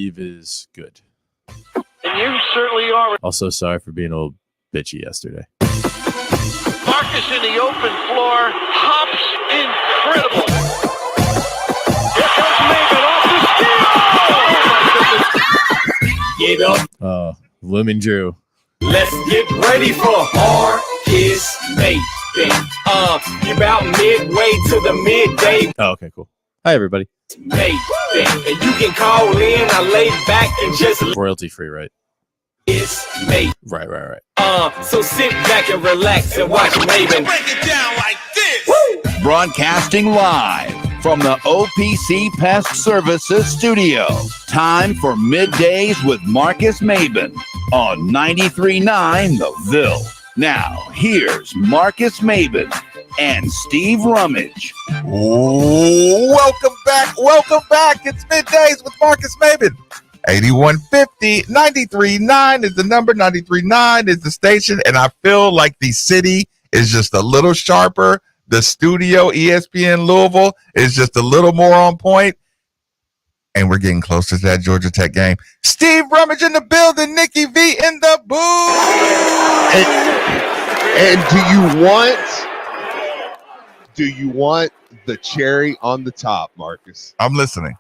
Steve is good. And you certainly are. Also, sorry for being a little bitchy yesterday. Marcus in the open floor. Hops incredible. Here comes Maven off the steal. Oh, my goodness. Get up. Looming Drew. Let's get ready for Marcus Maven. You about midway to the midday. Oh, okay, cool. Hi, everybody. Maven. And you can call in. I lay back and just Royalty free, right? it's Maven. Right. So sit back and relax and watch Maven. Break it down like this. Woo! Broadcasting live from the OPC Pest Services studio. Time for Middays with Marcus Maven on 93.9 The Ville. Now, here's Marcus Maven and Steve Rummage. Welcome back. It's Middays with Marcus Maven. 8150 93.9 is the number. 93.9 is the station. And I feel like the city is just a little sharper. The studio, ESPN Louisville, is just a little more on point. And we're getting closer to that Georgia Tech game. Steve Rummage in the building. Nikki V in the booth. And do you want the cherry on the top, Marcus? I'm listening.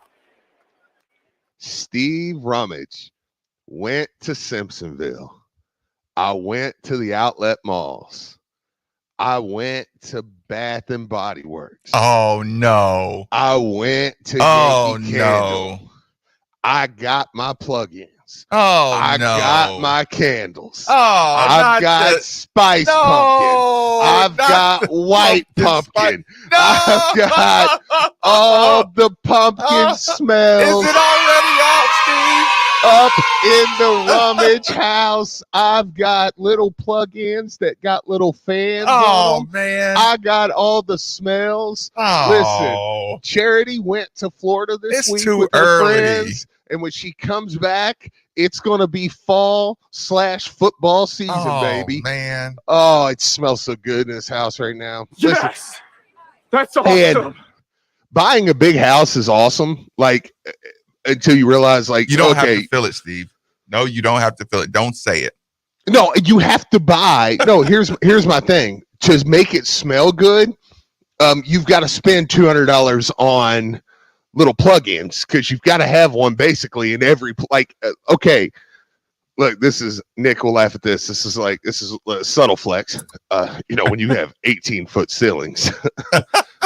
Steve Rummage went to Simpsonville. I went to the outlet malls. I went to Bath and Body Works. Oh, no. I went to Yankee Candle. I got my plugins. I got my candles. I've got spice pumpkin. I've got white pumpkin. I've got all the pumpkin smells. Is it already out, Steve? Up in the Rummage house, I've got little plug-ins that got little fans on them. Man. I got all the smells. Listen, Charity went to Florida this week with her friends, and when she comes back, it's going to be fall/football season, baby. Man. Oh, it smells so good in this house right now. Yes. Listen, That's awesome. buying a big house is awesome. Like, until you realize, like, You don't have to feel it, Steve. No, you don't have to feel it. Don't say it. No, you have to buy. No, here's my thing. To make it smell good, you've got to spend $200 on little plugins because you've got to have one basically in every okay. Look, this is Nick will laugh at this. This is a subtle flex. When you have 18-foot ceilings.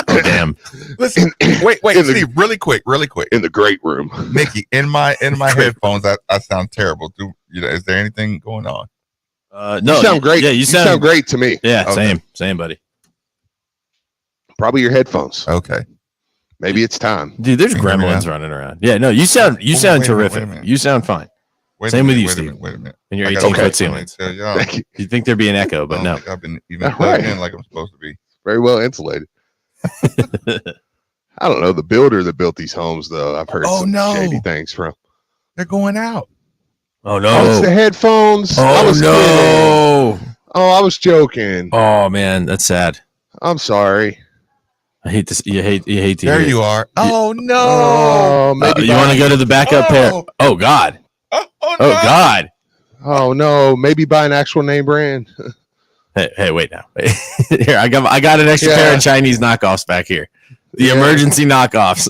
Oh, damn. Listen, wait, Steve, really quick. In the great room. Nikki, in my headphones, I sound terrible. Is there anything going on? No, you sound great. Yeah, you sound great to me. Yeah, Okay. Same, buddy. Probably your headphones. Okay. Maybe it's time. Dude, there's gremlins running around. Yeah, no, you sound terrific. You sound fine. Same with you, Steve. Wait a minute. And your 18-foot ceilings. Thank you. You'd think there'd be an echo, but no. I've been even plugged in like I'm supposed to be. Very well insulated. I don't know the builder that built these homes, though. I've heard some shady things from. They're going out. Oh, no. Oh, it's the headphones. Oh, I was no. kidding. Oh, I was joking. Oh, man, that's sad. I'm sorry. I hate this. You hate to hear There it. you are. Oh, no. Oh, maybe You want to go to the backup pair? Oh, God. Oh, no. Oh, God. Oh, no. Maybe buy an actual name brand. Hey, wait now. Here, I got an extra pair of Chinese knockoffs back here. The emergency knockoffs.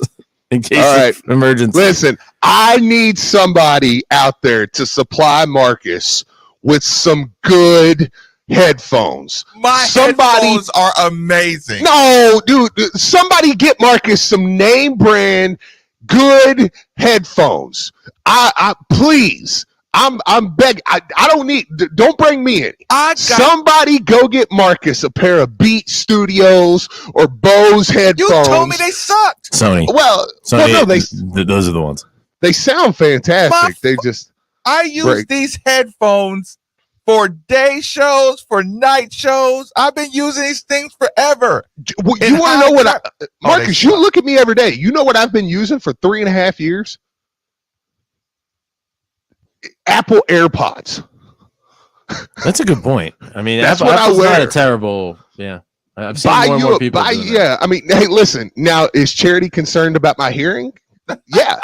In case of emergency. Listen, I need somebody out there to supply Marcus with some good headphones. My headphones are amazing. No, dude, somebody get Marcus some name brand good headphones. I please. I'm begging. I don't need. Don't bring me any. Somebody go get Marcus a pair of Beat Studios or Bose headphones. You told me they sucked. Sony. Those are the ones. They sound fantastic. I use these headphones for day shows, for night shows. I've been using these things forever. You want to know what Marcus, you look at me every day. You know what I've been using for 3.5 years? Apple AirPods. That's a good point. I mean, That's Apple's what I wear. not a terrible. Yeah, I've seen more and more people. I mean, hey, listen. Now, is Charity concerned about my hearing? Yeah.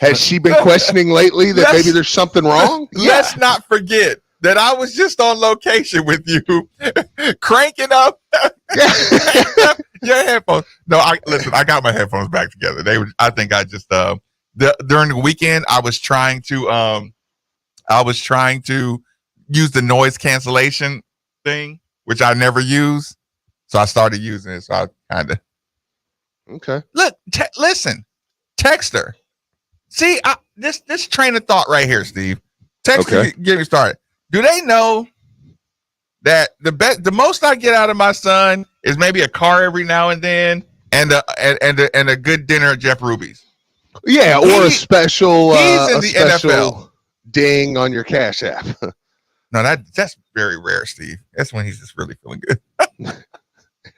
Has she been questioning lately that maybe there's something wrong? Let's not forget that I was just on location with you, cranking up your headphones. No, I got my headphones back together. I think I just during the weekend I was trying to use the noise cancellation thing, which I never use. So I started using it. So I kind of okay. Look, listen, text her. See, this train of thought right here, Steve. Text her, get me started. Do they know that the most I get out of my son is maybe a car every now and then, and a good dinner at Jeff Ruby's? Yeah, or a special he's in the NFL ding on your Cash App. No, that's very rare, Steve. That's when he's just really feeling good.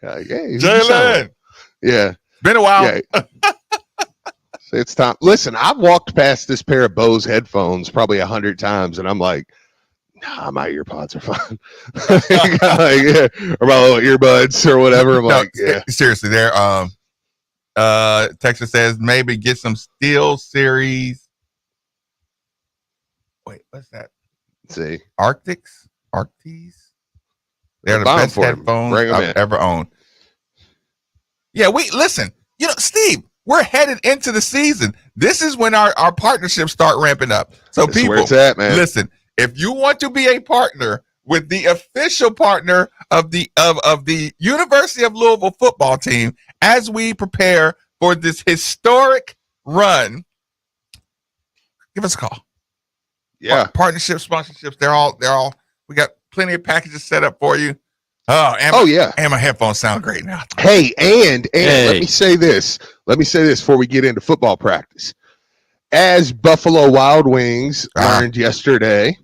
Jalen. Yeah. Been a while. Yeah. It's time. Listen, I've walked past this pair of Bose headphones probably 100 times, and I'm like, nah, my earpods are fine. Or my little earbuds or whatever. I'm like, yeah. Seriously, they're Texas says maybe get some Steel Series. Wait, what's that? Let's see. Arctics? They're the best headphones I've ever owned. Yeah, listen, Steve, we're headed into the season. This is when our partnerships start ramping up. So That's where it's at, man. Listen, if you want to be a partner with the official partner of the University of Louisville football team as we prepare for this historic run, give us a call. Yeah. Partnerships, sponsorships, they're all we got plenty of packages set up for you. And my headphones sound great now. Hey, and let me say this before we get into football practice. As Buffalo Wild Wings learned yesterday,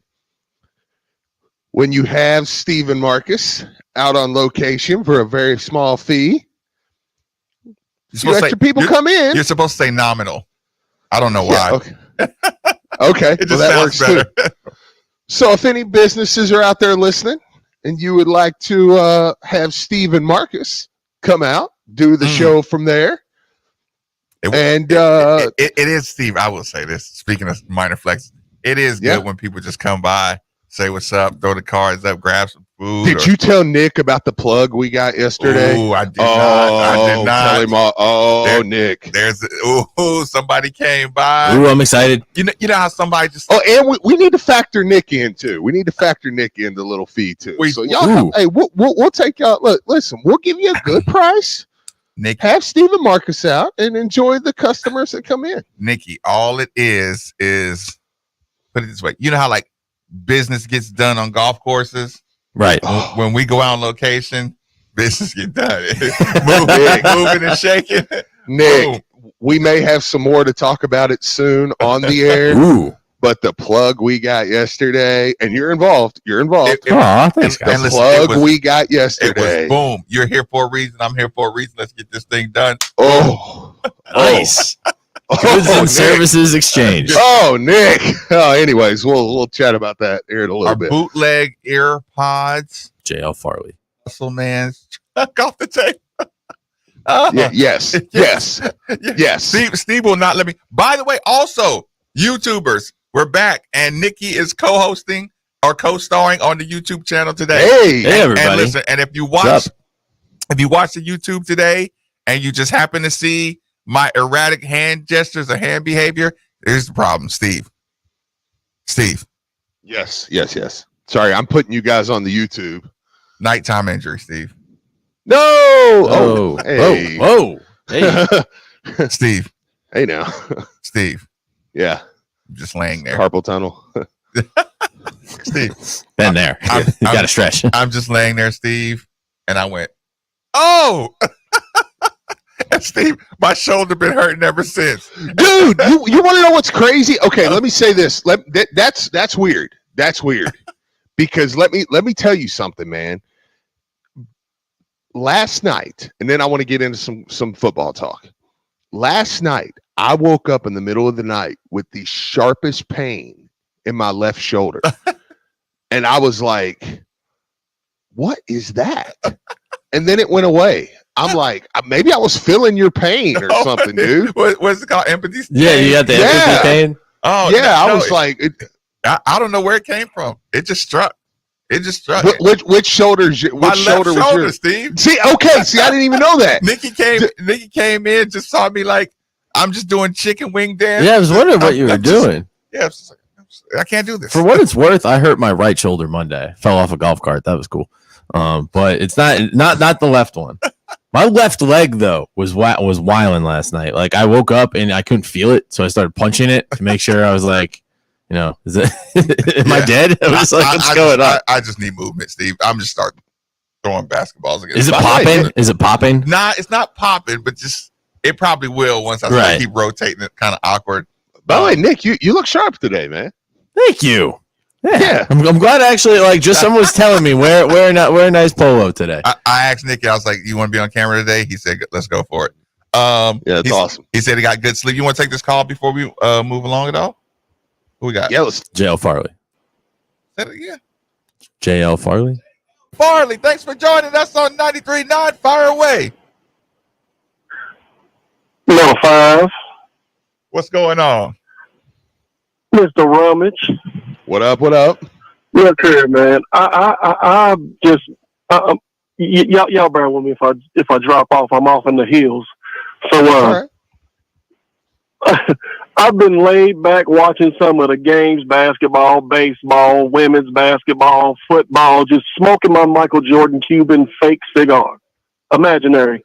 when you have Steve and Marcus out on location for a very small fee, extra people come in. You're supposed to say nominal. I don't know why. Yeah, okay. It just that works better. Too. So if any businesses are out there listening and you would like to have Steve and Marcus come out, do the show from there. It is, Steve, I will say this, speaking of minor flex, it is good when people just come by, say what's up, throw the cards up, grab some food. Did you tell Nick about the plug we got yesterday? Oh, I did not. I did not. Tell him all. Nick. Somebody came by. Ooh, I'm excited. You know how somebody just. Oh, and we need to factor Nick in too. We need to factor Nick in the little fee too. So y'all, we'll take y'all. Look, listen, we'll give you a good price. Nick, have Steve and Marcus out and enjoy the customers that come in. Nikki, all it is put it this way. You know how like business gets done on golf courses, right? When we go out on location, business get done. moving and shaking. Nick, we may have some more to talk about it soon on the air. Ooh. But the plug we got yesterday, and you're involved. Thanks, guys. The plug we got yesterday. It was boom. You're here for a reason. I'm here for a reason. Let's get this thing done. Oh, nice. Goods and services exchange. Oh, Nick. Anyways, we'll chat about that here in a little bit. Bootleg earpods. JL Farley. Muscle man's off the tape. Yes. Steve will not let me. By the way, also, YouTubers, we're back, and Nikki is co-hosting or co-starring on the YouTube channel today. Hey, everybody! And listen, and if you watch the YouTube today, and you just happen to see my erratic hand gestures or hand behavior, here's the problem, Steve. Yes. Sorry, I'm putting you guys on the YouTube. Nighttime injury, Steve. No. Whoa. Hey, Steve. Hey now, Steve. Yeah. I'm just laying there. Carpal tunnel. Steve. Been there. You got to stretch. I'm just laying there, Steve. And I went, oh! And Steve, my shoulder been hurting ever since. Dude, you want to know what's crazy? Okay, let me say this. That's weird. That's weird. Because let me tell you something, man. Last night, and then I want to get into some football talk. Last night, I woke up in the middle of the night with the sharpest pain in my left shoulder. And I was like, what is that? And then it went away. I'm like, maybe I was feeling your pain or something, dude. What's it called? Empathy? Yeah, you got the empathy pain. Oh, yeah. no, I was like, I don't know where it came from. It just struck. It just struck. Which shoulder? Which shoulder was yours, Steve? See, okay. See, I didn't even know that. Nikki came in, just saw me like I'm just doing chicken wing dance. Yeah, I was wondering what you were doing. Yeah, I can't do this. For what it's worth, I hurt my right shoulder Monday. Fell off a golf cart. That was cool. But it's not the left one. My left leg though was wilding last night. Like I woke up and I couldn't feel it, so I started punching it to make sure. I was like, is it? Am I dead? I was like, what's going on? I just need movement, Steve. I'm just starting throwing basketballs again. Is it popping? Is it popping? Nah, it's not popping, but just it probably will once I keep rotating it. Kind of awkward. By the way, Nick, you look sharp today, man. Thank you. Yeah. I'm glad actually. Like, just someone was telling me wear a nice polo today. I asked Nicky. I was like, "You want to be on camera today?" He said, "Let's go for it." Yeah, that's awesome. He said he got good sleep. You want to take this call before we move along at all? Who we got? Yeah, let's JL Farley. Say it again. JL Farley. Farley, thanks for joining us on 93.9. Fire away. No 5. What's going on? Mr. Rummage. What up? What up? Look here, man. I just y'all bear with me if I drop off. I'm off in the hills. So I've been laid back watching some of the games: basketball, baseball, women's basketball, football. Just smoking my Michael Jordan Cuban fake cigar, imaginary,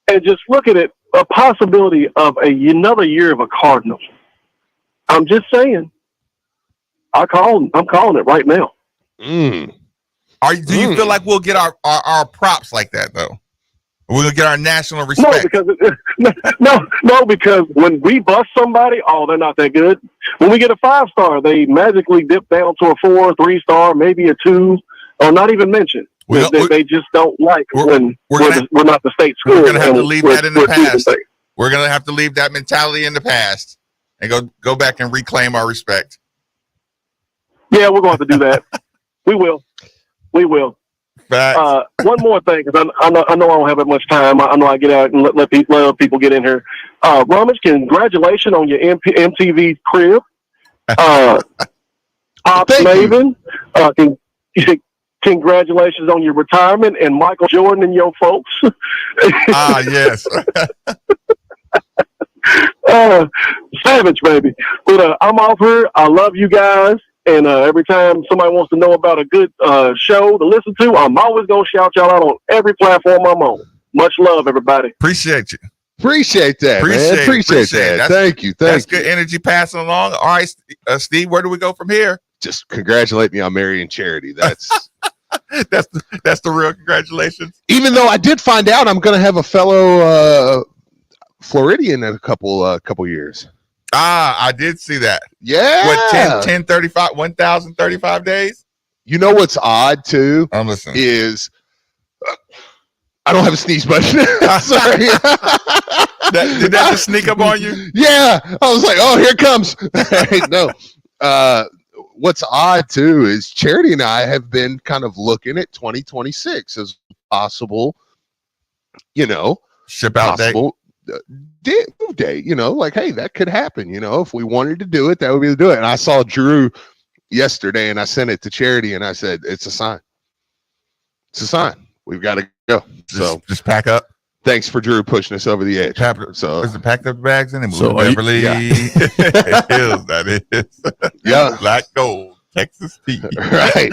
and just looking at a possibility of another year of a Cardinals. I'm just saying. I'm calling it right now. Do you feel like we'll get our props like that though? We'll get our national respect. No, because when we bust somebody, they're not that good. When we get a 5-star, they magically dip down to a 4, 3-star, maybe a 2, or not even mentioned. They just don't like when we're not the state school. We're gonna have to leave that in the past. We're gonna have to leave that mentality in the past and go back and reclaim our respect. Yeah, we're going to have to do that. We will. One more thing, because I know I don't have that much time. I know I get out and let people get in here. Rummage, congratulations on your MTV crib. Maven, congratulations on your retirement and Michael Jordan and your folks. Yes. Savage, baby. But I'm off here. I love you guys. And every time somebody wants to know about a good show to listen to, I'm always going to shout y'all out on every platform I'm on. Much love, everybody. Appreciate you. Appreciate that, man. Appreciate that. Thank you. That's good energy passing along. All right, Steve, where do we go from here? Just congratulate me on marrying Charity. That's that's the real congratulations. Even though I did find out I'm going to have a fellow Floridian in a couple years. I did see that. Yeah. What, 1,035 days? You know what's odd too? I'm listening. Is I don't have a sneeze button. Sorry. Did that just sneak up on you? Yeah. I was like, oh, here it comes. No. What's odd too is Charity and I have been kind of looking at 2026 as possible, ship out possible move day, like, hey, that could happen, if we wanted to do it, that would be to do it. And I saw Drew yesterday and I sent it to Charity and I said, it's a sign. We've got to go. Just pack up. Thanks for Drew pushing us over the edge. Is it packed up the bags and So moved Beverly Hills? That is. Yeah. Black gold, Texas tea. Right.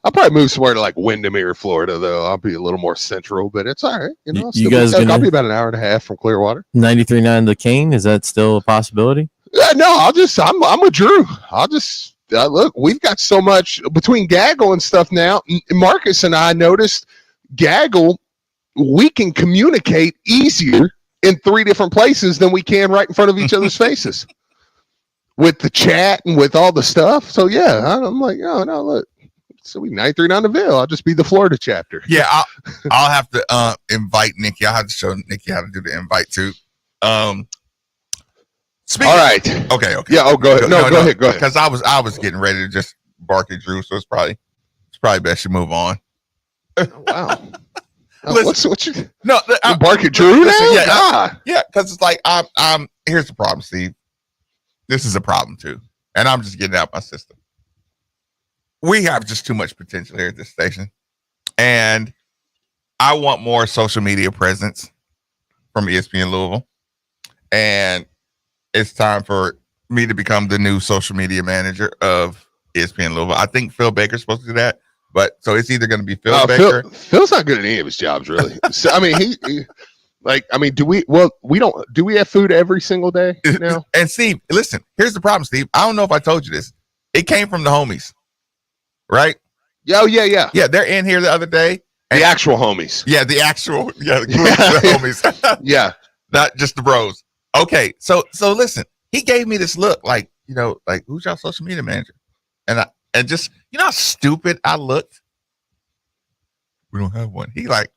I'll probably move somewhere to like Windermere, Florida, though. I'll be a little more central, but it's all right. You guys I'll be about an hour and a half from Clearwater. 93.9 The Cane, is that still a possibility? No, I'm with Drew. I'll just look. We've got so much between Gaggle and stuff now. Marcus and I noticed Gaggle. We can communicate easier in 3 different places than we can right in front of each other's faces with the chat and with all the stuff. So yeah, I'm like, oh no, look. So we 93.9 The Ville. I'll just be the Florida chapter. Yeah, I'll have to invite Nikki. I'll have to show Nikki how to do the invite too. All right. Okay. Yeah. Oh, go ahead. No, go ahead. Because I was getting ready to just bark at Drew, so it's probably best you move on. Oh, wow. What you no, you barking Drew now? Listen, God. yeah, because it's like I'm. Here's the problem, Steve. This is a problem too, and I'm just getting out my system. We have just too much potential here at this station, and I want more social media presence from ESPN Louisville, and it's time for me to become the new social media manager of ESPN Louisville. I think Phil Baker's supposed to do that, but so it's either going to be Phil Baker. Phil's not good at any of his jobs, really. So, I mean, do we have food every single day now? And Steve, listen, here's the problem, Steve. I don't know if I told you this. It came from the homies, right? Oh, yeah. Yeah, they're in here the other day. The actual homies. Yeah, the homies. Yeah. Not just the bros. Okay, so listen, he gave me this look like, like, who's y'all social media manager? And just, how stupid I looked? We don't have one. He like,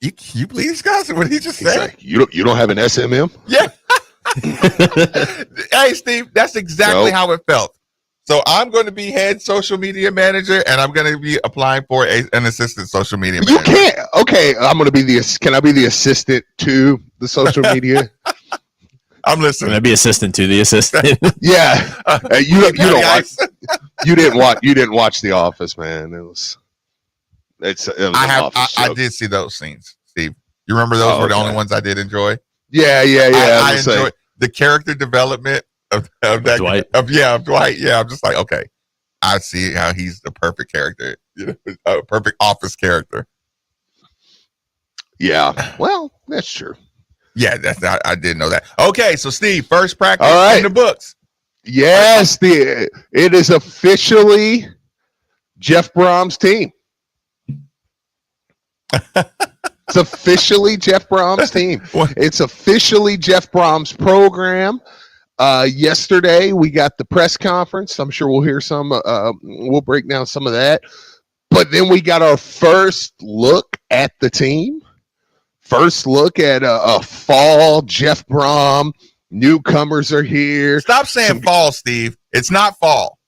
you please, guys, what he just said? Like, you don't have an SMM? Yeah. Hey, Steve, that's exactly how it felt. So I'm going to be head social media manager, and I'm going to be applying for an assistant social media manager. You can't. Okay, I'm going to be can I be the assistant to the social media? I'm listening. Can I be assistant to the assistant? Yeah. You didn't watch The Office, man. It was I did see those scenes, Steve. You remember those were the only ones I did enjoy? Yeah. I enjoyed the character development of Dwight. Of Dwight. Yeah, I'm just like, okay, I see how he's the perfect character, a perfect office character. Yeah, well, that's true. Yeah, I didn't know that. Okay, so Steve, first practice in the books. Yes, it is officially Jeff Brom's team. It's officially Jeff Brom's team. It's officially Jeff Brom's program. Yesterday we got the press conference. I'm sure we'll hear some. We'll break down some of that. But then we got our first look at the team. First look at a fall Jeff Brom. Newcomers are here. Stop saying fall, Steve. It's not fall.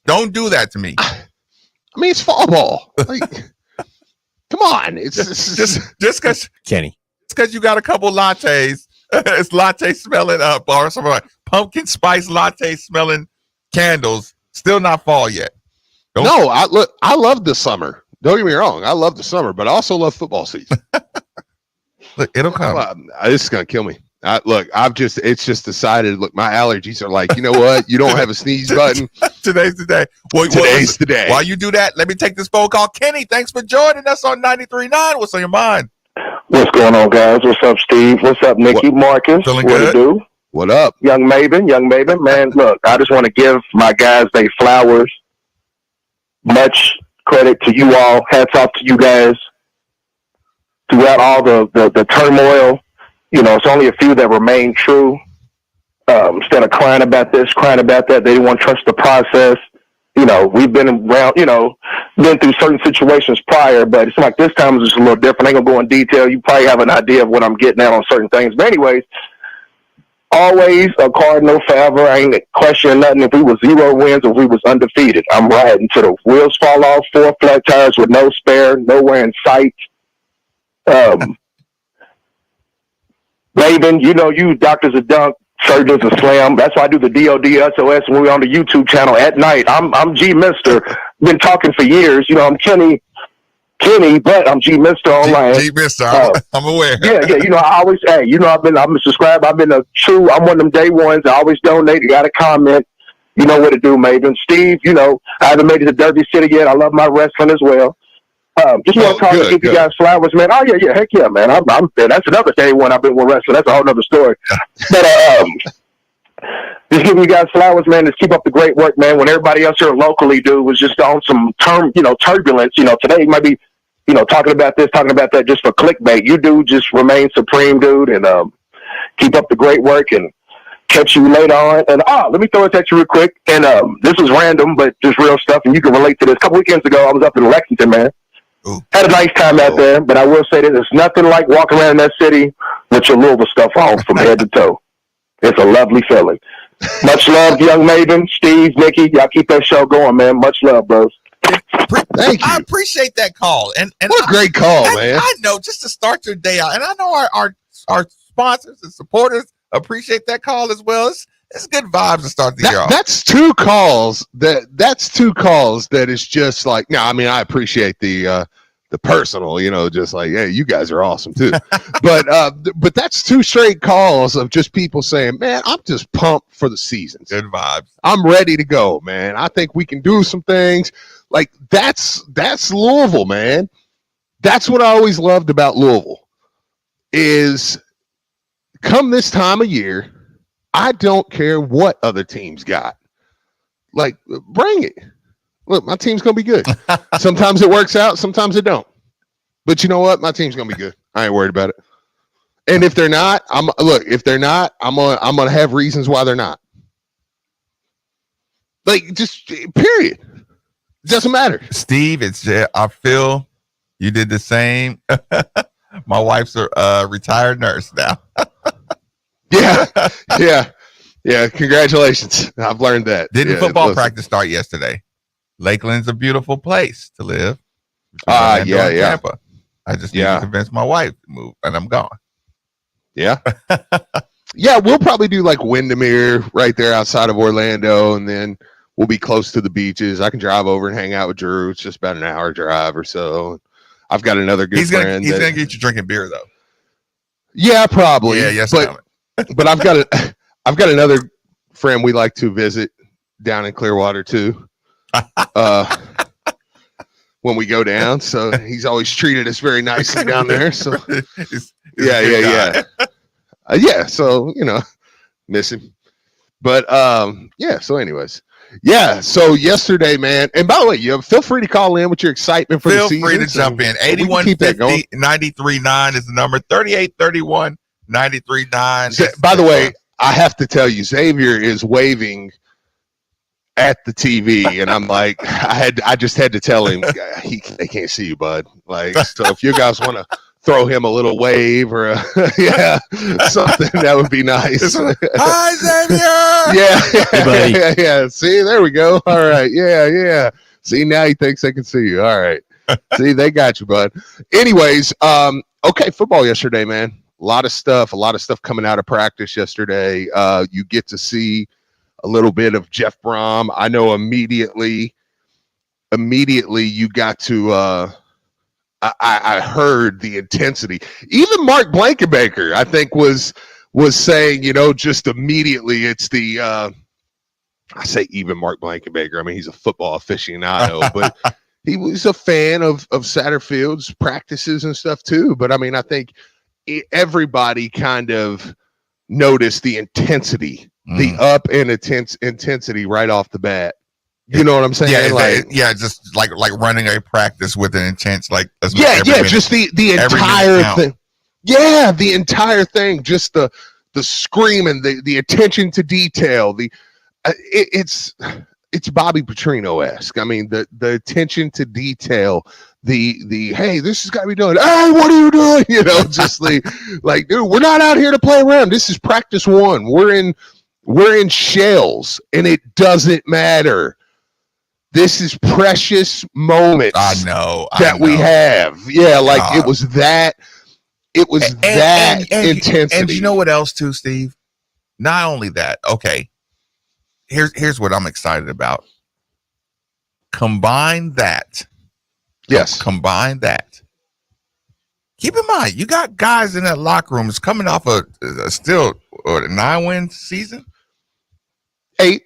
Don't do that to me. I mean, it's fall ball. Like, come on. It's just because Kenny. It's because you got a couple lattes. It's latte smelling or some pumpkin spice latte smelling candles. Still not fall yet. No, I love the summer. Don't get me wrong. I love the summer, but I also love football season. Look, it'll come. This is gonna kill me. It's just decided. Look, my allergies are like, you know what? You don't have a sneeze button. Today's the day. Today's the day. While you do that, let me take this phone call. Kenny, thanks for joining us on 93.9. What's on your mind? What's going on, guys? What's up, Steve? What's up, Nikki? Marcus? Feeling what good? to do? What up? Young Maven. Man, look, I just want to give my guys their flowers. Much credit to you all. Hats off to you guys. Throughout all the turmoil, it's only a few that remain true. Instead of crying about this, crying about that, they didn't want to trust the process. We've been around, been through certain situations prior, but it's like this time is just a little different. I ain't gonna go in detail. You probably have an idea of what I'm getting at on certain things. But anyways, always a Cardinal forever. I ain't questioning nothing. If we was 0 wins or if we was undefeated, I'm riding till the wheels fall off, 4 flat tires with no spare, nowhere in sight. Raven, you doctors of dunk, surgeons of slam. That's why I do the DOD SOS when we're on the YouTube channel at night. I'm G Mister. Been talking for years. I'm Kenny, but I'm G Mister online. G Mister, I'm aware. Yeah. I always I'm subscribed. I'm one of them day ones. I always donate. You got to comment. You know what to do, Maven. Steve, I haven't made it to Derby City yet. I love my wrestling as well. Just want to call and give you guys flowers, man. Oh yeah, heck yeah, man. That's another day when I've been with wrestling. That's a whole nother story. But just giving you guys flowers, man. Just keep up the great work, man. When everybody else here locally was just on some turbulence. Today you might be, talking about this, talking about that, just for clickbait. You do just remain supreme, dude, and keep up the great work. And catch you later on. And let me throw it at you real quick. And this is random, but just real stuff, and you can relate to this. A couple weekends ago, I was up in Lexington, man. Ooh. Had a nice time out there, but I will say that it's nothing like walking around in that city with your Louisville stuff on from head to toe. It's a lovely feeling. Much love, young Maven, Steve, Nikki. Y'all keep that show going, man. Much love, bros. Thank you. I appreciate that call. And What a great call, man. I know, just to start your day out, and I know our sponsors and supporters appreciate that call as well. It's good vibes to start the year off. That's two calls that is just like, no, I mean, I appreciate the personal, just like, hey, you guys are awesome too. but that's two straight calls of just people saying, man, I'm just pumped for the seasons. Good vibes. I'm ready to go, man. I think we can do some things. Like that's Louisville, man. That's what I always loved about Louisville is come this time of year, I don't care what other teams got. Like, bring it. Look, my team's going to be good. Sometimes it works out. Sometimes it don't. But you know what? My team's going to be good. I ain't worried about it. And if they're not, I'm going to have reasons why they're not. Like, just period. It doesn't matter. Steve, I feel you did the same. My wife's a retired nurse now. Yeah. Congratulations. I've learned that. Didn't football practice start yesterday? Lakeland's a beautiful place to live. Tampa. I just need to convince my wife to move, and I'm gone. Yeah. Yeah, we'll probably do like Windermere right there outside of Orlando, and then we'll be close to the beaches. I can drive over and hang out with Drew. It's just about an hour drive or so. I've got another good friend. He's gonna get you drinking beer though. Yeah, probably. Yeah, yes, but I've got another friend we like to visit down in Clearwater too. When we go down, so he's always treated us very nicely down there. So yeah. So miss him. But so anyways. Yeah, so yesterday, man, and by the way, you feel free to call in with your excitement for the season. Feel free to jump in. 8150-93.9 is the number. 3831-93.9. By the way, I have to tell you, Xavier is waving at the TV, and I'm like, I just had to tell him they can't see you, bud. Like, so if you guys want to throw him a little wave or something, that would be nice. Hi, Xavier. Yeah. See, there we go. All right. Yeah. See, now he thinks they can see you. All right. See, they got you, bud. Anyways, okay, football yesterday, man. A lot of stuff coming out of practice yesterday. You get to see a little bit of Jeff Brom. I know immediately you got to I heard the intensity. Even Mark Blankenbaker, I think, was saying, just immediately it's the I say even Mark Blankenbaker. I mean, he's a football aficionado, but he was a fan of Satterfield's practices and stuff too. But I mean, I think everybody kind of noticed the intensity, the up and intensity right off the bat. You know what I'm saying? Just like running a practice with an intense, like just the entire thing. Yeah, the entire thing, just the screaming, the attention to detail. It's Bobby Petrino-esque. I mean, the attention to detail. The hey, this has got to be done. Hey, what are you doing? Just like, dude, we're not out here to play around. This is practice one. We're in shells, and it doesn't matter. This is precious moments. I know we have. Yeah, like it was that intensity. And you know what else too, Steve? Not only that. Okay. Here's what I'm excited about. Combine that. Yes. Combine that. Keep in mind, you got guys in that locker room is coming off a 9-win season. 8.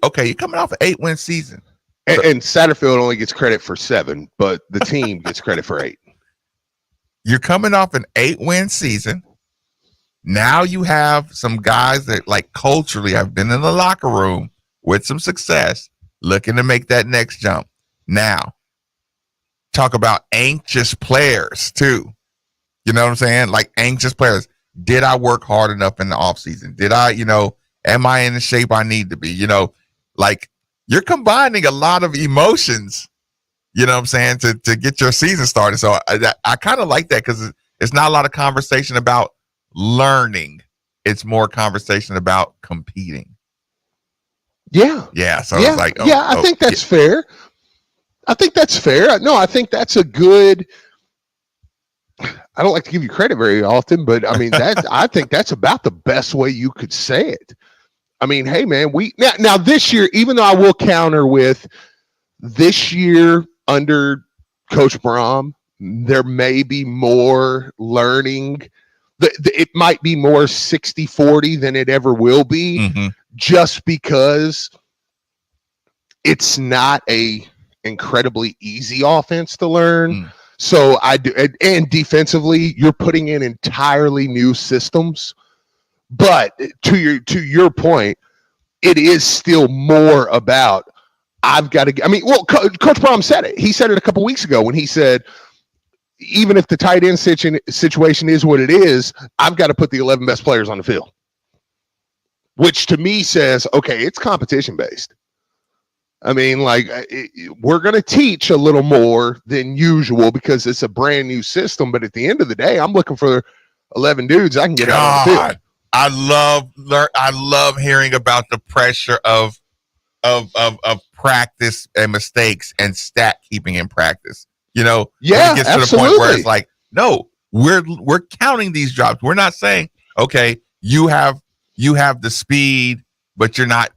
Okay, you're coming off an 8-win season. And Satterfield only gets credit for 7, but the team gets credit for 8. You're coming off an 8-win season. Now you have some guys that, like, culturally have been in the locker room with some success, looking to make that next jump. Now, talk about anxious players too. You know what I'm saying? Like anxious players. Did I work hard enough in the offseason? Did I, am I in the shape I need to be? Like you're combining a lot of emotions, you know what I'm saying, to get your season started. So I kind of like that because it's not a lot of conversation about learning. It's more conversation about competing. Yeah. Yeah. So yeah. it's like, I think that's fair. I think that's fair. No, I think that's a good. I don't like to give you credit very often, but I mean I think that's about the best way you could say it. I mean, hey man, we now this year, even though I will counter with this year under Coach Brom, there may be more learning. It might be more 60-40 than it ever will be, just because it's not a incredibly easy offense to learn. So I do, and defensively, you're putting in entirely new systems. But to your point, it is still more about I've got to. I mean, well, Coach Brom said it. He said it a couple weeks ago when he said, even if the tight end situation is what it is, I've got to put the 11 best players on the field. Which to me says, okay, it's competition based. I mean, like, we're going to teach a little more than usual because it's a brand new system. But at the end of the day, I'm looking for 11 dudes I can get out on the field. I love hearing about the pressure of practice and mistakes and stat keeping in practice. You know, yeah, it gets absolutely. to the point where it's like, no, we're counting these drops. We're not saying, okay, you have the speed, but you're not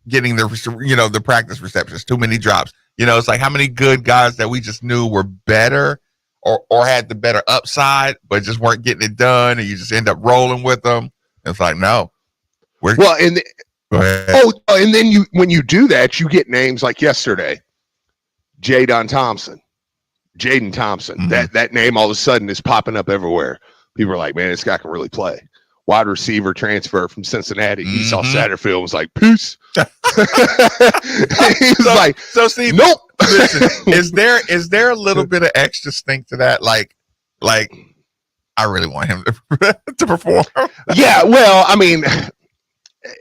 getting the practice receptions. Too many drops. You know, it's like how many good guys that we just knew were better or had the better upside, but just weren't getting it done, and you just end up rolling with them. It's like, no, and then when you do that, you get names like yesterday, Jaden Thompson. That name all of a sudden is popping up everywhere. People are like, man, this guy can really play. Wide receiver transfer from Cincinnati. He saw Satterfield and was like, peace. He was like, so Steve, nope. Listen, is there a little bit of extra stink to that? Like I really want him to perform. Yeah, well, I mean,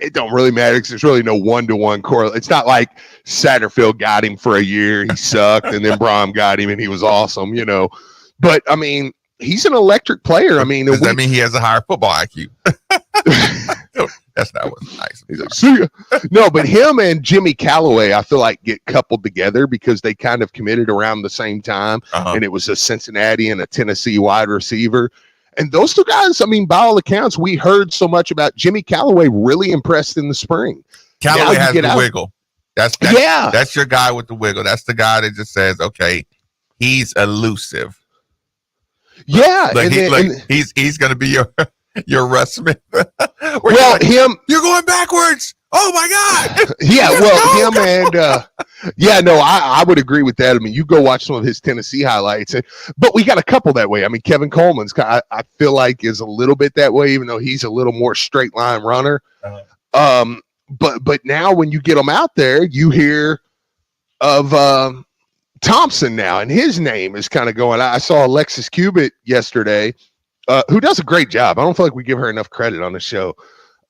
it don't really matter because there's really no one-to-one correlation. It's not like Satterfield got him for a year, he sucked, and then Brom got him and he was awesome, you know. But I mean, he's an electric player. I mean, does that mean he has a higher football IQ? That's not what's nice. He's like, see ya. No, but him and Jimmy Callaway, I feel like get coupled together because they kind of committed around the same time, and it was a Cincinnati and a Tennessee wide receiver. And those two guys, I mean, by all accounts, we heard so much about Jimmy Callaway really impressed in the spring. Callaway has the wiggle. That's your guy with the wiggle. That's the guy that just says, okay, he's elusive. Yeah. He's going to be your Russ Smith. Well, you're going backwards. Oh my God. Yeah. Well, him and I would agree with that. I mean, you go watch some of his Tennessee highlights, but we got a couple that way. I mean, Kevin Coleman's, I feel like is a little bit that way, even though he's a little more straight line runner. But now when you get them out there, you hear of Thompson now, and his name is kind of going. I saw Alexis Cubitt yesterday, who does a great job. I don't feel like we give her enough credit on the show,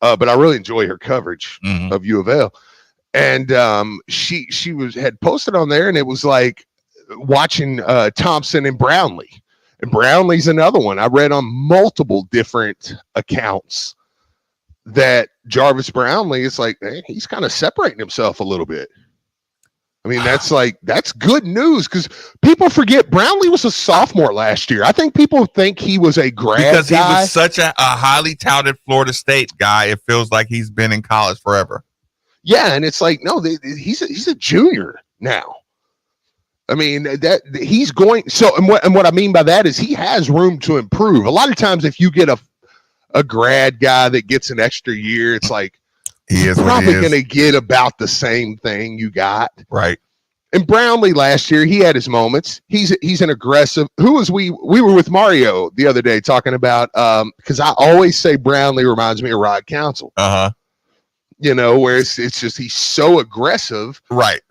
but I really enjoy her coverage of U of L. And she had posted on there, and it was like watching Thompson and Brownlee. And Brownlee's another one. I read on multiple different accounts that Jarvis Brownlee is like, hey, he's kind of separating himself a little bit. I mean, that's good news because people forget Brownlee was a sophomore last year. I think people think he was a grad because guy. He was such a highly touted Florida State guy. It feels like he's been in college forever. Yeah, and it's like, no, he's a junior now. I mean, that he's going. So, and what I mean by that is he has room to improve. A lot of times, if you get a grad guy that gets an extra year, it's like he's probably going to get about the same thing you got. Right. And Brownlee last year, he had his moments. He's an aggressive. We were with Mario the other day talking about because I always say Brownlee reminds me of Rod Counsell. You know, where it's just he's so aggressive. Right.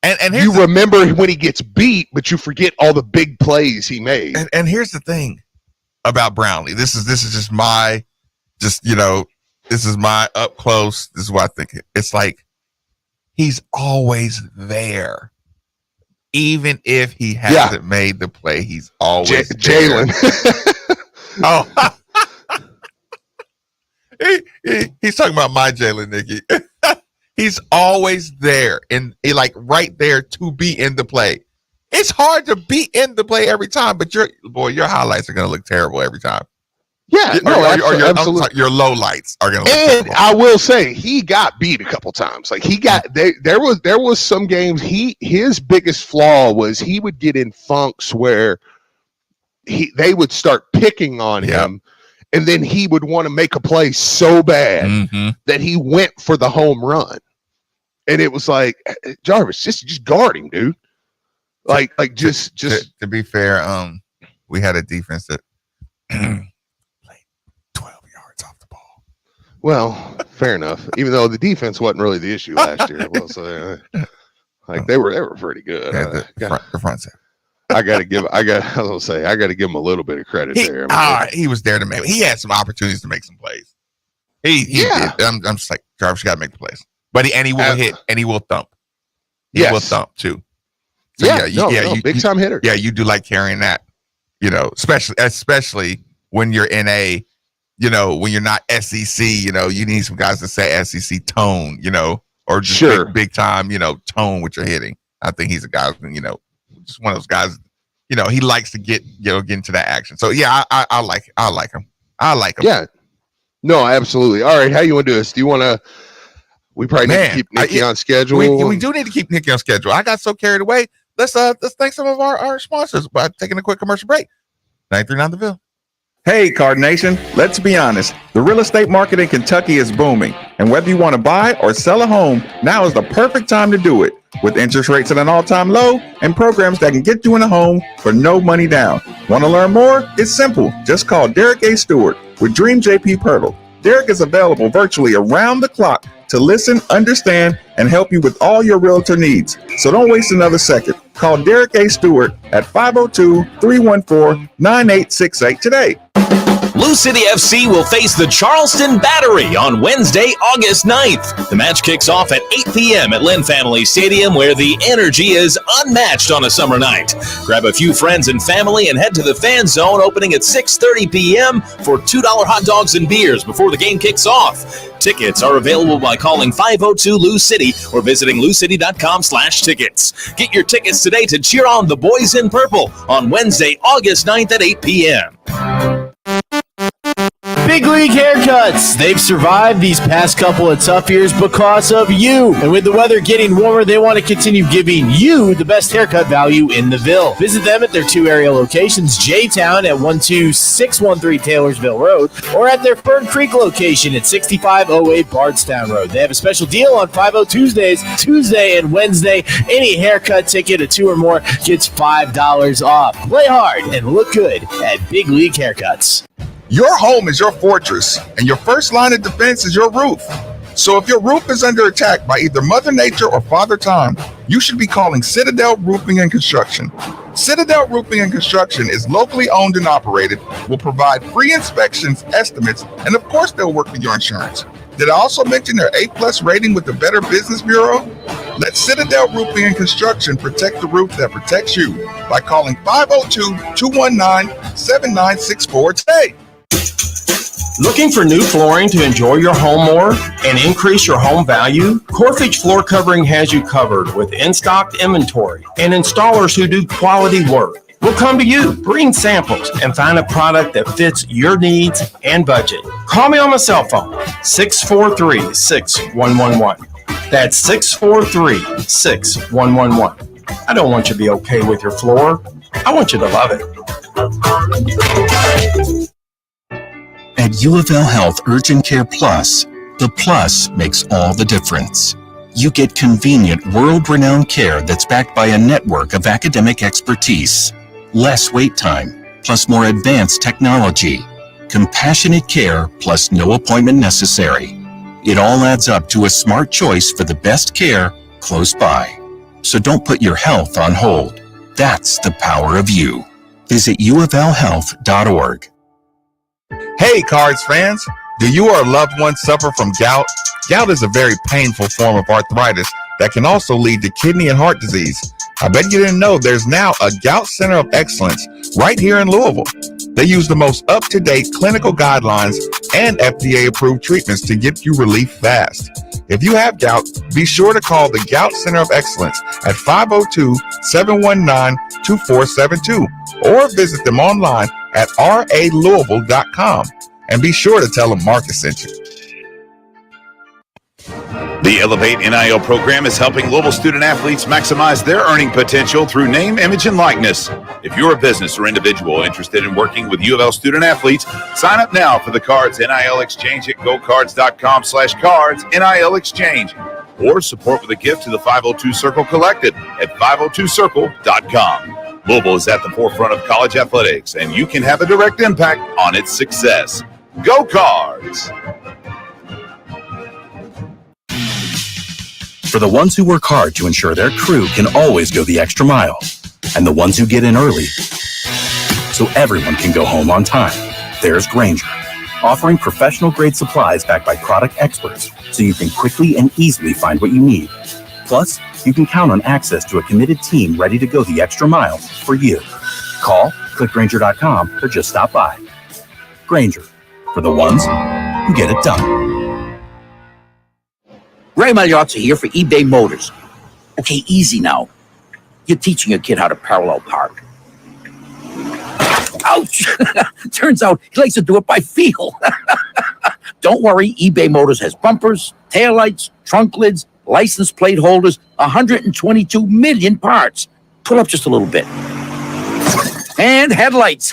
And you remember when he gets beat, but you forget all the big plays he made. And here's the thing about Brownlee. This is just my up close. This is what I think. It's like he's always there. Even if he hasn't made the play, he's always Jalen. He's talking about my Jalen, Nikki. He's always there and like right there to be in the play. It's hard to be in the play every time, but your highlights are going to look terrible every time. Yeah, absolutely. Your low lights are going to look And terrible. I will say he got beat a couple times. Like he got there was some games his biggest flaw was he would get in funks where they would start picking on him, and then he would want to make a play so bad that he went for the home run. And it was like, Jarvis, just guard him, dude. Like just to be fair, we had a defense that played 12 yards off the ball. Well, fair enough. Even though the defense wasn't really the issue last year, well, so like they were pretty good. The front set. I got to give him a little bit of credit there. He was there to make. He had some opportunities to make some plays. He did. I'm just like, Jarvis got to make the plays, but he will hit and he will thump. He will thump too. So big time hitter. Yeah, you do like carrying that, especially when you're in a, when you're not SEC, you need some guys to say SEC tone, or just big time, tone what you're hitting. I think he's a guy, just one of those guys, he likes to get into that action. So yeah, I like him. I like him. Yeah. No, absolutely. All right, how you want to do this? Do you want to? We probably need to keep Nikki on schedule. We do need to keep Nikki on schedule. I got so carried away. Let's thank some of our sponsors by taking a quick commercial break. 93.9 The Ville. Hey, Card Nation, let's be honest. The real estate market in Kentucky is booming, and whether you want to buy or sell a home, now is the perfect time to do it. With interest rates at an all-time low and programs that can get you in a home for no money down. Want to learn more? It's simple. Just call Derek A. Stewart with Dream JP Pirtle. Derek is available virtually around the clock to listen, understand, and help you with all your realtor needs. So don't waste another second. Call Derek A. Stewart at 502-314-9868 today. Lou City FC will face the Charleston Battery on Wednesday, August 9th. The match kicks off at 8 p.m. at Lynn Family Stadium, where the energy is unmatched on a summer night. Grab a few friends and family and head to the fan zone, opening at 6:30 p.m. for $2 hot dogs and beers before the game kicks off. Tickets are available by calling 502-LOU-CITY or visiting loucity.com/tickets. Get your tickets today to cheer on the boys in purple on Wednesday, August 9th at 8 p.m. Big League Haircuts. They've survived these past couple of tough years because of you. And with the weather getting warmer, they want to continue giving you the best haircut value in the Ville. Visit them at their two area locations, J-Town at 12613 Taylorsville Road, or at their Fern Creek location at 6508 Bardstown Road. They have a special deal on 50 Tuesdays, Tuesday and Wednesday. Any haircut ticket of 2 or more gets $5 off. Play hard and look good at Big League Haircuts. Your home is your fortress, and your first line of defense is your roof. So if your roof is under attack by either Mother Nature or Father Time, you should be calling Citadel Roofing and Construction. Citadel Roofing and Construction is locally owned and operated, will provide free inspections, estimates, and of course they'll work with your insurance. Did I also mention their A+ rating with the Better Business Bureau? Let Citadel Roofing and Construction protect the roof that protects you by calling 502-219-7964 today. Looking for new flooring to enjoy your home more and increase your home value? Corfage Floor Covering has you covered with in-stock inventory and installers who do quality work. We'll come to you, bring samples, and find a product that fits your needs and budget. Call me on my cell phone, 643-6111. That's 643-6111. I don't want you to be okay with your floor. I want you to love it. At U of L Health Urgent Care Plus, the plus makes all the difference. You get convenient, world-renowned care that's backed by a network of academic expertise, less wait time, plus more advanced technology, compassionate care, plus no appointment necessary. It all adds up to a smart choice for the best care close by. So don't put your health on hold. That's the power of you. Visit uoflhealth.org. Hey, Cards fans, do you or a loved one suffer from gout? Gout is a very painful form of arthritis that can also lead to kidney and heart disease. I bet you didn't know there's now a Gout Center of Excellence right here in Louisville. They use the most up-to-date clinical guidelines and FDA-approved treatments to get you relief fast. If you have gout, be sure to call the Gout Center of Excellence at 502-719-2472 or visit them online at ralouisville.com. And be sure to tell them Marcus sent you. The Elevate NIL program is helping Louisville student athletes maximize their earning potential through name, image, and likeness. If you're a business or individual interested in working with U of L student athletes, sign up now for the Cards NIL Exchange at gocards.com/cards NIL Exchange, or support with a gift to the 502 Circle Collective at 502circle.com. Louisville is at the forefront of college athletics, and you can have a direct impact on its success. Go Cards! For the ones who work hard to ensure their crew can always go the extra mile, and the ones who get in early so everyone can go home on time, there's Grainger, offering professional-grade supplies backed by product experts so you can quickly and easily find what you need. Plus, you can count on access to a committed team ready to go the extra mile for you. Call, click Grainger.com, or just stop by. Grainger, for the ones who get it done. Ray Magliozzi here for eBay Motors. Okay, easy now. You're teaching a kid how to parallel park. Ouch! Turns out he likes to do it by feel. Don't worry, eBay Motors has bumpers, taillights, trunk lids, license plate holders, 122 million parts. Pull up just a little bit. And headlights.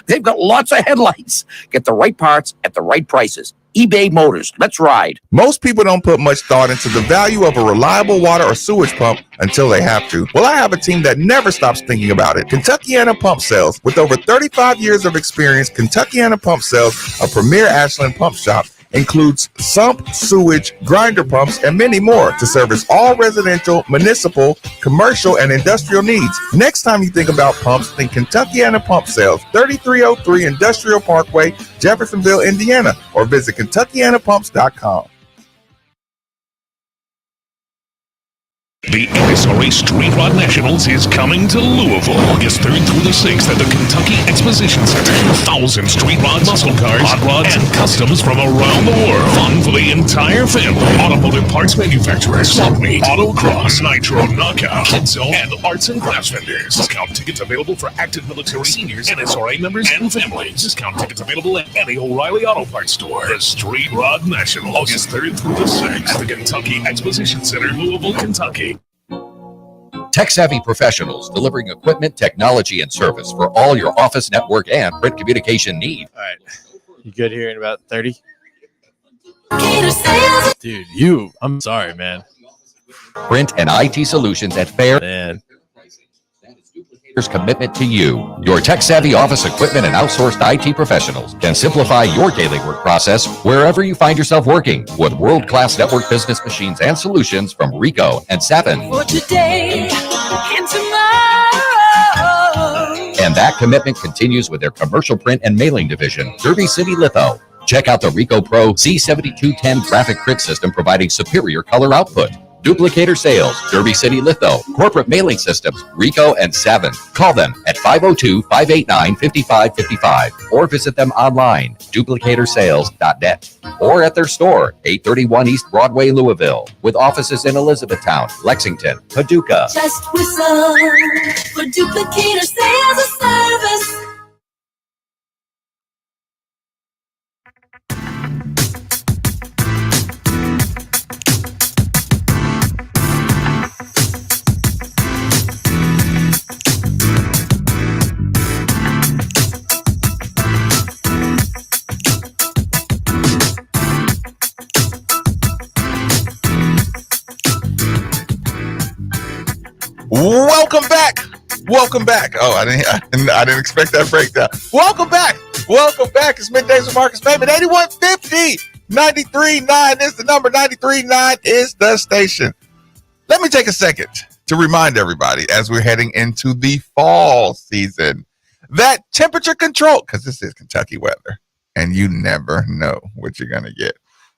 They've got lots of headlights. Get the right parts at the right prices. eBay Motors. Let's ride. Most people don't put much thought into the value of a reliable water or sewage pump until they have to. Well, I have a team that never stops thinking about it. Kentuckiana Pump Sales. With over 35 years of experience, Kentuckiana Pump Sales, a premier Ashland pump shop, includes sump, sewage, grinder pumps, and many more to service all residential, municipal, commercial, and industrial needs. Next time you think about pumps, think Kentuckiana Pump Sales, 3303 Industrial Parkway, Jeffersonville, Indiana, or visit KentuckianaPumps.com. The NSRA Street Rod Nationals is coming to Louisville August 3rd through the 6th at the Kentucky Exposition Center. 10,000 street rod muscle cars, hot rods, and customs from around the world. Fun for the entire family. Automotive parts manufacturers, swap meet, autocross, nitro, knockout, kid zone, and arts and crafts vendors. Discount tickets available for active military seniors, NSRA members, and families. Discount tickets available at any O'Reilly Auto Parts store. The Street Rod National, August 3rd through the 6th at the Kentucky Exposition Center, Louisville, Kentucky. Tech-savvy professionals delivering equipment, technology, and service for all your office, network, and print communication needs. All right. You good here in about 30? Dude, I'm sorry, man. Print and IT solutions at fair. Man. Commitment to you. Your tech-savvy office equipment and outsourced IT professionals can simplify your daily work process wherever you find yourself working with world-class network business machines and solutions from Rico and Savin. For today and tomorrow. And that commitment continues with their commercial print and mailing division, Derby City Litho. Check out the Rico Pro C7210 graphic print system providing superior color output. Duplicator Sales, Derby City Litho, Corporate Mailing Systems, Rico and Savin. Call them at 502-589-5555 or visit them online, duplicatorsales.net, or at their store, 831 East Broadway, Louisville, with offices in Elizabethtown, Lexington, Paducah. Just whistle for Duplicator Sales and Service. Welcome back. Welcome back. Oh, I didn't expect that breakdown. Welcome back. Welcome back. It's Middays with Marcus Maven. 8150 93.9 is the number. 93.9 is the station. Let me take a second to remind everybody as we're heading into the fall season that temperature control, because this is Kentucky weather and you never know what you're going to get.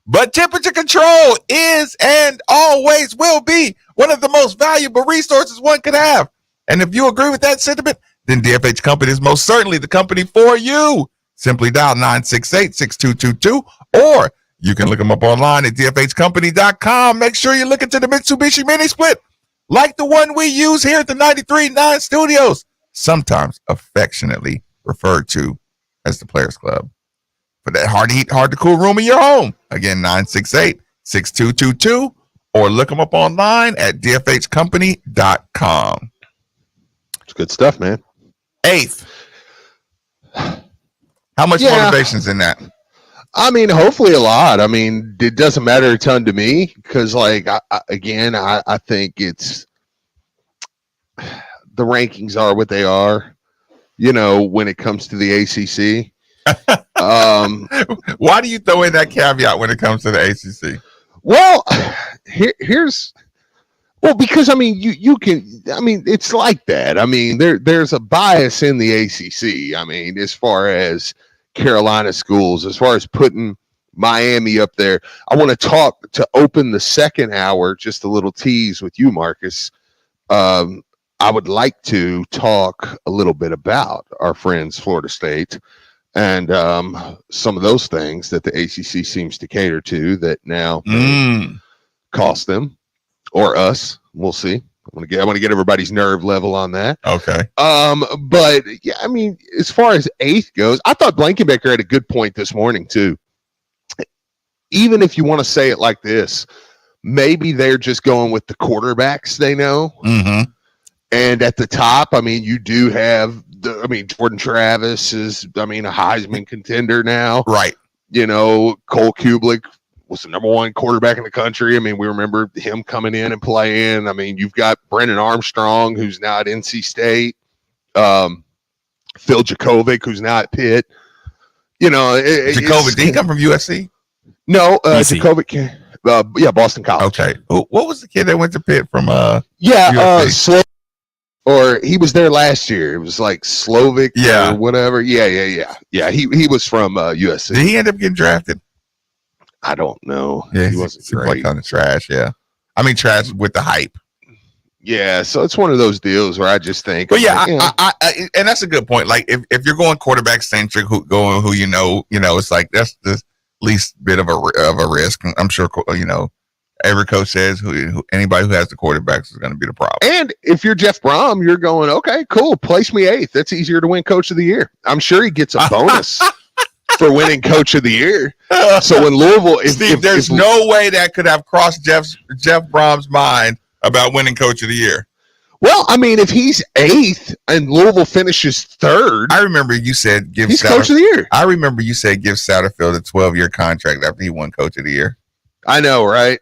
But temperature control is and always will be one of the most valuable resources one could have. And if you agree with that sentiment, then DFH Company is most certainly the company for you. Simply dial 968-6222, or you can look them up online at dfhcompany.com. Make sure you look into the Mitsubishi Mini Split, like the one we use here at the 93.9 Studios, sometimes affectionately referred to as the Players Club. For that hard to heat, hard to cool room in your home, again, 968-6222, or look them up online at dfhcompany.com. It's good stuff, man. 8th. How much motivation's in that? I mean, hopefully a lot. I mean, it doesn't matter a ton to me because, like, I think it's the rankings are what they are, you know, when it comes to the ACC. Why do you throw in that caveat when it comes to the ACC? Well, here's because I mean, you can. I mean, it's like that. I mean, there's a bias in the ACC. I mean, as far as Carolina schools, as far as putting Miami up there. I want to talk to open the second hour, just a little tease with you, Marcus. I would like to talk a little bit about our friends Florida State and some of those things that the ACC seems to cater to that now cost them or us. We'll see. I want to get everybody's nerve level on that. Okay. But yeah, I mean, as far as 8th goes, I thought Blankenbecker had a good point this morning too. Even if you want to say it like this, maybe they're just going with the quarterbacks they know. Mm-hmm. And at the top, I mean, you do have Jordan Travis is, a Heisman contender now. Right. You know, Cole Kublik was the number 1 quarterback in the country. I mean, we remember him coming in and playing. I mean, you've got Brendan Armstrong, who's now at NC State. Phil Jakovic, who's now at Pitt. You know, Jakovic, did he come from USC? No, Jakovic, Boston College. Okay. What was the kid that went to Pitt from or he was there last year. It was like Slovic or whatever. Yeah. He was from USC. Did he end up getting drafted? I don't know. Yeah, he wasn't great. Like kind of trash. Yeah, I mean trash with the hype. Yeah, so it's one of those deals where I just think. But yeah, I and that's a good point. Like if you're going quarterback centric, who you know, it's like that's the least bit of a risk. I'm sure every coach says anybody who has the quarterbacks is going to be the problem. And if you're Jeff Brom, you're going, okay, cool, place me 8th. That's easier to win Coach of the Year. I'm sure he gets a bonus for winning Coach of the Year. So when Louisville, Steve, there's no way that could have crossed Jeff Brom's mind about winning Coach of the Year. Well, I mean, if he's 8th and Louisville finishes 3rd, I remember you said he's Coach of the Year. I remember you said give Satterfield a 12-year contract after he won Coach of the Year. I know, right?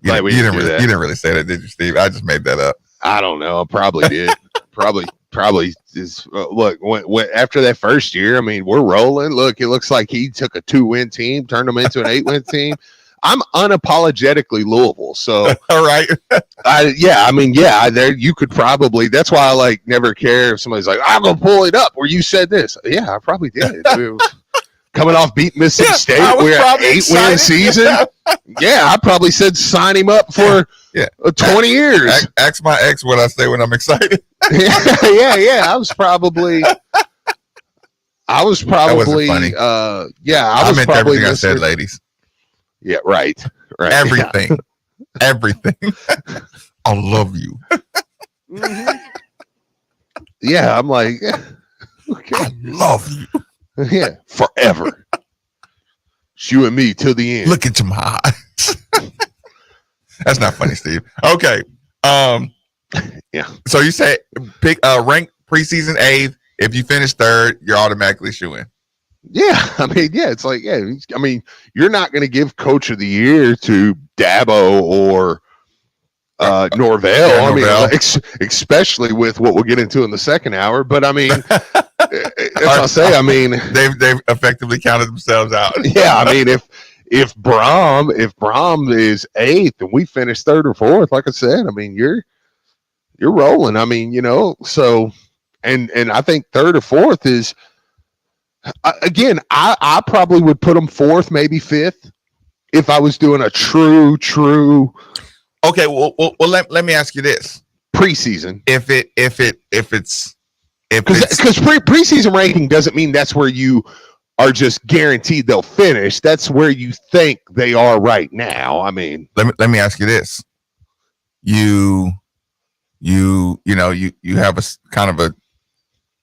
You didn't really say that, did you, Steve? I just made that up. I don't know. I probably did. probably is. Look, when, after that first year, I mean, we're rolling. Look, it looks like he took a 2-win team, turned them into an 8-win team. I'm unapologetically Louisville. So, all right. There you could probably. That's why I never care if somebody's like, I'm gonna pull it up where you said this. Yeah, I probably did. Coming off beating Mississippi State, we're at 8-win season. Yeah, I probably said sign him up for 20 years. Ask my ex what I say when I'm excited. yeah. I was probably. That wasn't funny. I meant everything I said, ladies. Yeah, right. Everything. Everything. I love you. Mm-hmm. Yeah, I'm like, okay. I love you. Yeah, forever. It's you and me till the end. Look into my eyes. That's not funny, Steve. Okay. Yeah. So you say pick rank preseason 8th. If you finish 3rd, you're automatically shoo-in. Yeah, I mean, it's like, I mean, you're not going to give Coach of the Year to Dabo or Norvell. I mean, especially with what we'll get into in the second hour. But I mean, as I'll say, I mean, they've effectively counted themselves out. Yeah, I mean, if Brom is 8th and we finish 3rd or 4th, like I said, I mean, you're rolling. I mean, so and I think 3rd or 4th is. Again, I probably would put them 4th, maybe 5th, if I was doing a true. Okay, well, let me ask you this: preseason, if it's because preseason ranking doesn't mean that's where you are just guaranteed they'll finish. That's where you think they are right now. I mean, let me ask you this: you have a kind of a,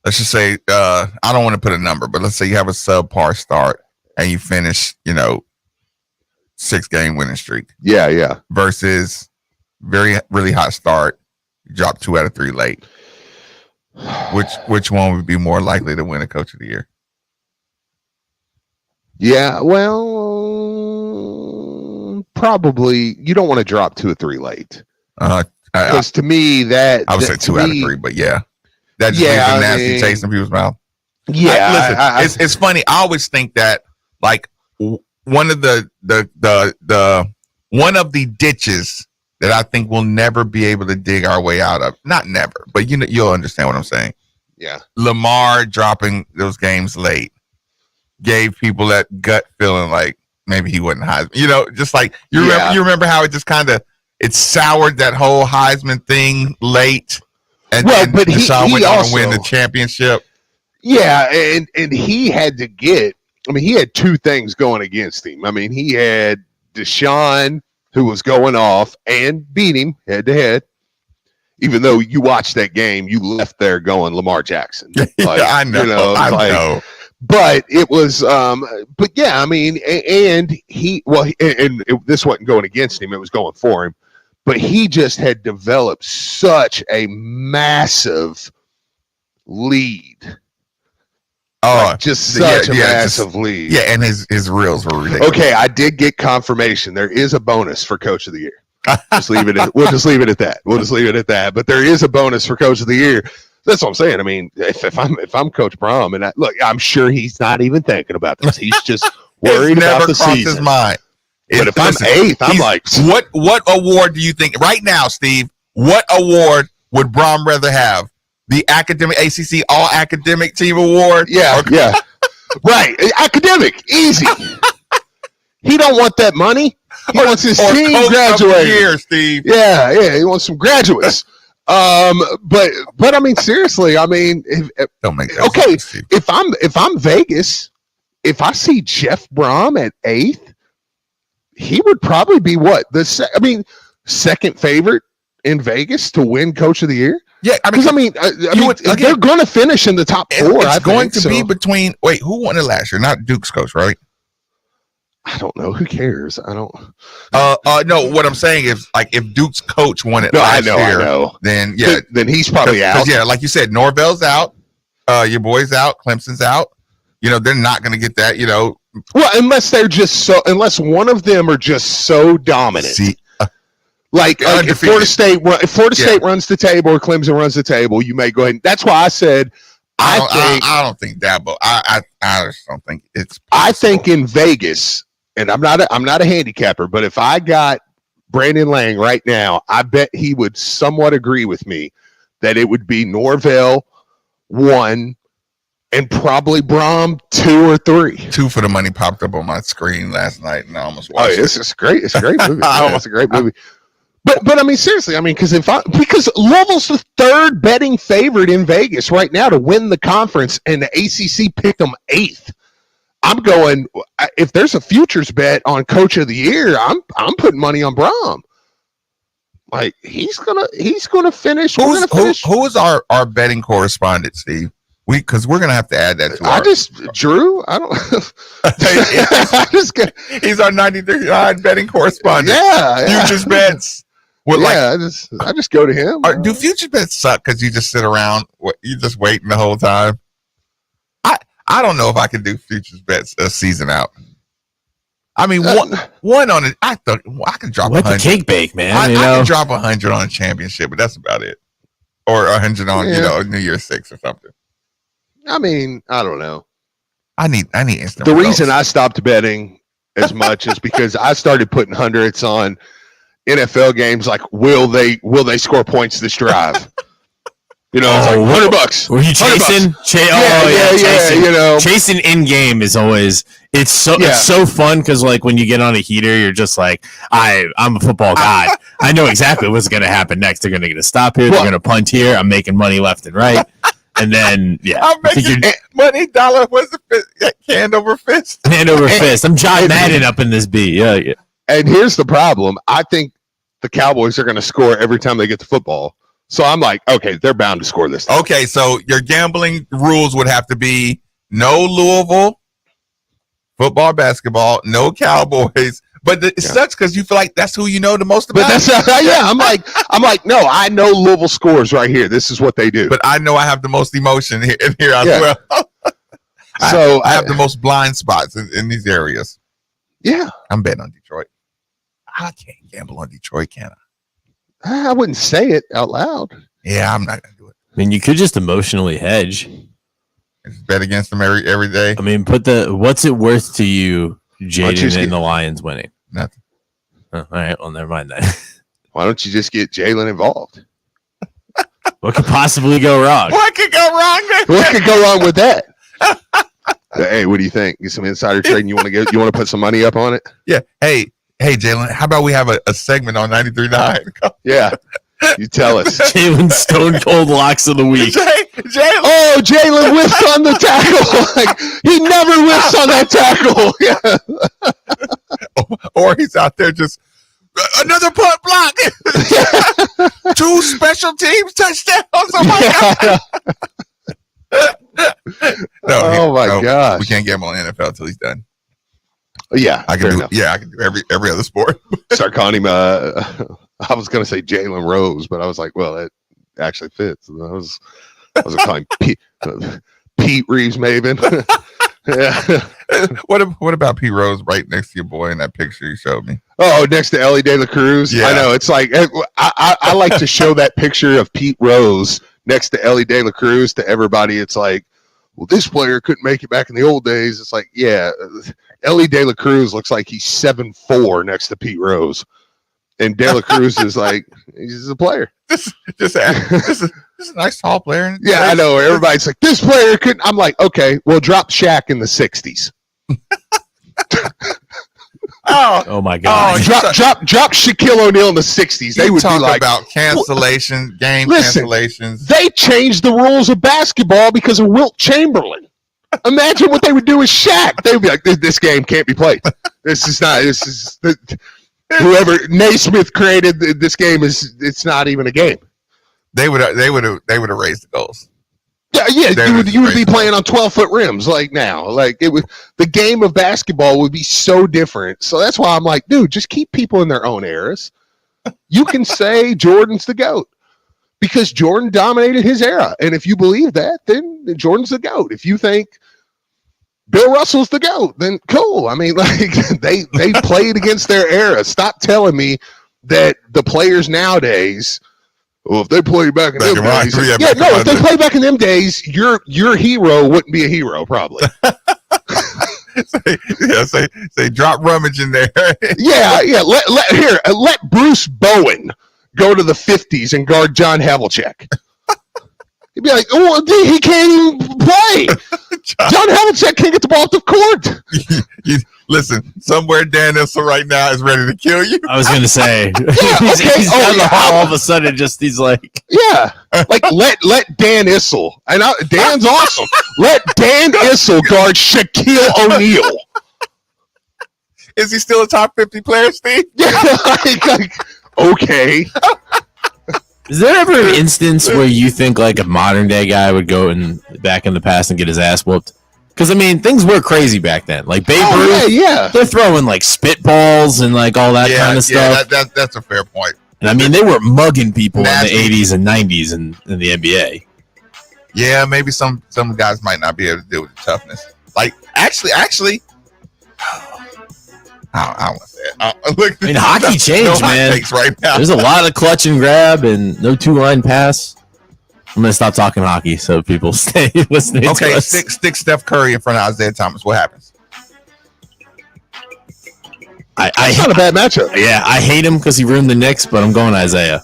let's just say, I don't want to put a number, but let's say you have a subpar start and you finish, 6-game winning streak. Yeah. Versus really hot start, you drop 2 out of 3 late. Which one would be more likely to win a Coach of the Year? Yeah, well, probably you don't want to drop 2 or 3 late. Because to me, I would say 2 out of 3, but yeah, that just leaves a nasty taste in people's mouth. Yeah, listen, it's funny. I always think that like one of the ditches that I think we'll never be able to dig our way out of. Not never, but you'll understand what I'm saying. Yeah, Lamar dropping those games late gave people that gut feeling like maybe he wasn't Heisman. Just like you remember how it just kind of it soured that whole Heisman thing late, and but he went on also to win the championship. Yeah, and he had to get. I mean, he had 2 things going against him. I mean, he had Deshaun, who was going off and beat him head to head. Even though you watched that game, you left there going Lamar Jackson. Like, I know. I know. But it was, but yeah, I mean, and this wasn't going against him; it was going for him. But he just had developed such a massive lead. Oh, just such a massive lead. Yeah, and his reels were ridiculous. Okay, I did get confirmation. There is a bonus for Coach of the Year. We'll just leave it at that. We'll just leave it at that. But there is a bonus for Coach of the Year. That's what I'm saying. I mean, if I'm Coach Brom, and look, I'm sure he's not even thinking about this. He's just worried about the season. His mind. But if I'm 8th, I'm like, what award do you think right now, Steve? What award would Brom rather have? The academic ACC All Academic Team Award? Yeah. Right. Academic. Easy. He don't want that money. He wants his team graduated. Year, Steve. Yeah. He wants some graduates. But I mean, seriously, I mean, don't make that sense, if I'm Vegas, if I see Jeff Brom at 8th, he would probably be second favorite in Vegas to win Coach of the Year. Yeah, because they're going to finish in the top 4. It's going to be between. Wait, who won it last year? Not Duke's coach, right? I don't know. Who cares? I don't. No. What I'm saying is, like, if Duke's coach won it last year, I know. Then yeah, then he's probably out. Yeah, like you said, Norvell's out. Your boy's out. Clemson's out. They're not going to get that. Well, unless one of them are just so dominant. See, like if Florida State runs the table or Clemson runs the table, you may go ahead. That's why I said I don't think that, but I just don't think it's possible. I think in Vegas, and I'm not a handicapper, but if I got Brandon Lang right now, I bet he would somewhat agree with me that it would be Norvell 1 and probably Brom 2 or 3. 2 for the Money popped up on my screen last night, and I almost watched it. It's great. It's a great movie. It's a great movie. But I mean, seriously, I mean, because Louisville's the 3rd betting favorite in Vegas right now to win the conference, and the ACC picked them 8th. I'm going, if there's a futures bet on Coach of the Year, I'm putting money on Brom. Like he's gonna finish. Who is our betting correspondent, Steve? Because we're gonna have to add that to Drew. I don't. He's our 93 betting correspondent. Yeah, futures bets. I just go to him. Do futures bets suck because you just sit around? You just waiting the whole time. I don't know if I can do futures bets a season out. I mean, one on it. I thought I could drop 100. Let the cake bake, man. I can drop 100 on a championship, but that's about it. Or 100 on New Year's 6 or something. I mean, I don't know. I need instant. The reason I stopped betting as much is because I started putting hundreds on NFL games. Like, will they score points this drive? It's like $100. Were you chasing? Chasing. Chasing in game is always it's so fun because like when you get on a heater, you're just like I'm a football guy. I know exactly what's going to happen next. They're going to get a stop here. They're going to punt here. I'm making money left and right. And then, yeah. I'm making money, dollar, what's the fist? Hand over fist? Hand over fist. I'm John Madden up in this beat. Yeah. And here's the problem. I think the Cowboys are going to score every time they get the football. So I'm like, okay, they're bound to score this time. Okay, so your gambling rules would have to be no Louisville football, basketball, no Cowboys. But it sucks because you feel like that's who you know the most about. But that's I'm like, no, I know Louisville scores right here. This is what they do. But I know I have the most emotion here as well. So I have the most blind spots in these areas. Yeah, I'm betting on Detroit. I can't gamble on Detroit, can I? I wouldn't say it out loud. Yeah, I'm not gonna do it. I mean, you could just emotionally hedge. Just bet against them every day. I mean, what's it worth to you, Jaden and the Lions winning? Nothing. Oh, all right, well, never mind that. Why don't you just get Jalen involved? What could possibly go wrong? What could go wrong? What could go wrong with that? Hey, what do you think? Get some insider trading? You want to put some money up on it? Yeah. Hey, Jalen, how about we have a segment on 93.9? Yeah. You tell us. Jalen Stone Cold Locks of the Week. Jalen. Oh, Jalen whiffs on the tackle. Like, he never whiffs on that tackle. Yeah. Or he's out there just another punt block. 2 special teams touchdowns. Oh my God. No, gosh. We can't gamble on NFL until he's done. Yeah, I can do. Yeah, I can do every other sport. Start calling him. I was going to say Jalen Rose, but I was like, well, that actually fits. I was calling Pete Reeves Maven. Yeah. What about Pete Rose right next to your boy in that picture you showed me? Oh, next to Ellie De La Cruz. Yeah. I know. It's like I like to show that picture of Pete Rose next to Ellie De La Cruz to everybody. It's like, well, this player couldn't make it back in the old days. It's like, yeah, Ellie De La Cruz looks like he's 7'4" next to Pete Rose. And De La Cruz is like, he's a player. This is a nice tall player. Yeah, I know. Everybody's like, this player couldn't. I'm like, okay, well, drop Shaq in the 60s. Oh my God! Drop Shaquille O'Neal in the 60s. They would talk be like about cancellation, game cancellations. They changed the rules of basketball because of Wilt Chamberlain. Imagine what they would do with Shaq. They would be like, "This game can't be played. Whoever Naismith created this game it's not even a game." They would have raised the goals. Yeah, you would be playing on 12-foot rims like now. Like the game of basketball would be so different. So that's why I'm like, dude, just keep people in their own eras. You can say Jordan's the GOAT because Jordan dominated his era. And if you believe that, then Jordan's the GOAT. If you think Bill Russell's the GOAT, then cool. I mean, like they played against their era. Stop telling me that the players nowadays, well, if they played back in them days, if they played back in them days, your hero wouldn't be a hero, probably. say drop rummage in there. yeah. Let Bruce Bowen go to the 50s and guard John Havlicek. He'd be like, oh, he can't even play. John Havlicek can't get the ball off the court. Listen, somewhere Dan Issel right now is ready to kill you. I was going to say. He's down the hall all of a sudden. He's like. Yeah. Like, let Dan Issel. And Dan's awesome. Let Dan Issel guard Shaquille O'Neal. Is he still a top 50 player, Steve? Yeah. Okay. Is there ever an instance where you think like a modern day guy would go back in the past and get his ass whooped? Because I mean, things were crazy back then. Like Babe Ruth, they're throwing like spitballs and like all that kind of stuff. Yeah, that's a fair point. And I mean, they were mugging people in the 80s and 90s in the NBA. Yeah, maybe some guys might not be able to deal with the toughness. Like actually, I don't want to say it. I mean, hockey changed, man. Right now. There's a lot of clutch and grab and no 2-line pass. I'm going to stop talking hockey so people stay listening to us. Stick Steph Curry in front of Isaiah Thomas. What happens? It's not a bad matchup. Yeah, I hate him because he ruined the Knicks, but I'm going Isaiah.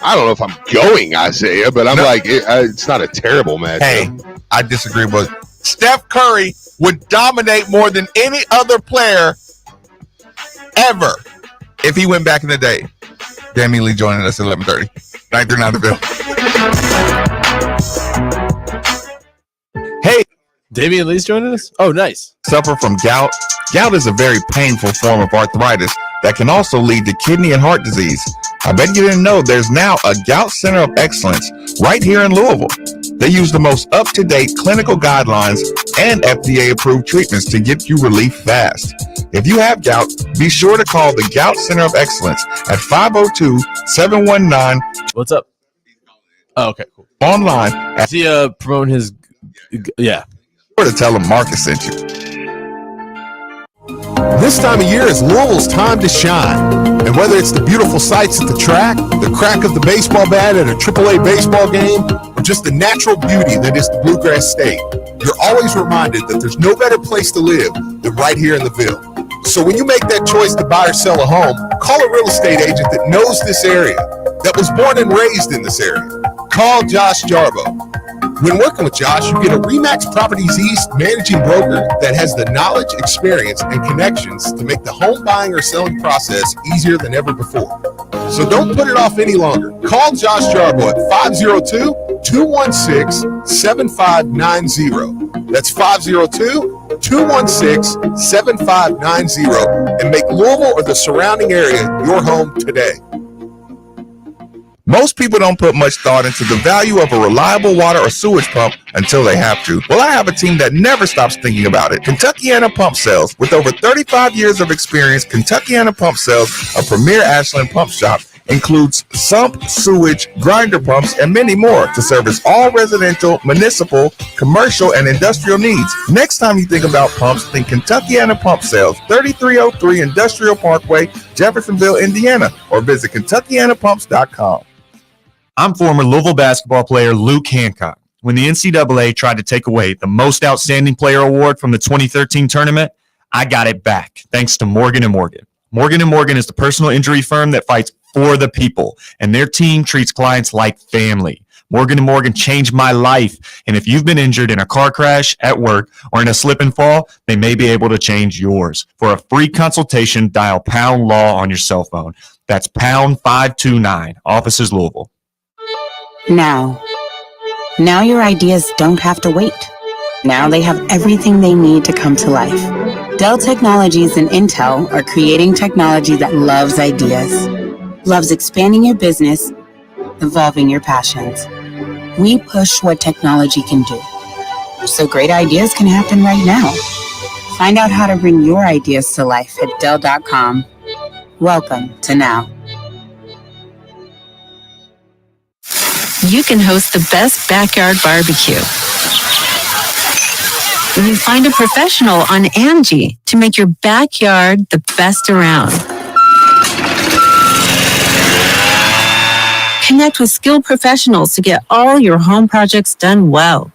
I don't know if I'm going Isaiah, but it's not a terrible matchup. Hey, I disagree with Steph Curry would dominate more than any other player ever if he went back in the day. Damian Lee joining us at 11:30. 93.9 The Ville. Hey, Damian Lee's joining us? Oh, nice. Suffer from gout? Gout is a very painful form of arthritis that can also lead to kidney and heart disease. I bet you didn't know there's now a Gout Center of Excellence right here in Louisville. They use the most up-to-date clinical guidelines and FDA-approved treatments to get you relief fast. If you have gout, be sure to call the Gout Center of Excellence at 502-719. What's up? Oh, okay, cool. Online. Is he promoting his... Yeah. To tell them Marcus sent you. This time of year is Louisville's time to shine. And whether it's the beautiful sights at the track, the crack of the baseball bat at a AAA baseball game, or just the natural beauty that is the Bluegrass State, you're always reminded that there's no better place to live than right here in the Ville. So when you make that choice to buy or sell a home, call a real estate agent that knows this area, that was born and raised in this area. Call Josh Jarbo. When working with Josh, you get a RE/MAX Properties East managing broker that has the knowledge, experience, and connections to make the home buying or selling process easier than ever before. So don't put it off any longer. Call Josh Jarbo at 502-216-7590. That's 502-216-7590 and make Louisville or the surrounding area your home today. Most people don't put much thought into the value of a reliable water or sewage pump until they have to. Well, I have a team that never stops thinking about it. Kentuckiana Pump Sales. With over 35 years of experience, Kentuckiana Pump Sales, a premier Ashland pump shop, includes sump, sewage, grinder pumps, and many more to service all residential, municipal, commercial, and industrial needs. Next time you think about pumps, think Kentuckiana Pump Sales, 3303 Industrial Parkway, Jeffersonville, Indiana, or visit KentuckianaPumps.com. I'm former Louisville basketball player Luke Hancock. When the NCAA tried to take away the Most Outstanding Player Award from the 2013 tournament, I got it back thanks to Morgan & Morgan. Morgan & Morgan is the personal injury firm that fights for the people, and their team treats clients like family. Morgan & Morgan changed my life, and if you've been injured in a car crash, at work, or in a slip and fall, they may be able to change yours. For a free consultation, dial Pound Law on your cell phone. That's Pound 529, offices Louisville. Now your ideas don't have to wait. Now they have everything they need to come to life. Dell Technologies and Intel are creating technology that loves ideas, loves expanding your business, evolving your passions. We push what technology can do, so great ideas can happen right now. Find out how to bring your ideas to life at Dell.com. Welcome to Now. You can host the best backyard barbecue. When you find a professional on Angie to make your backyard the best around. Connect with skilled professionals to get all your home projects done well.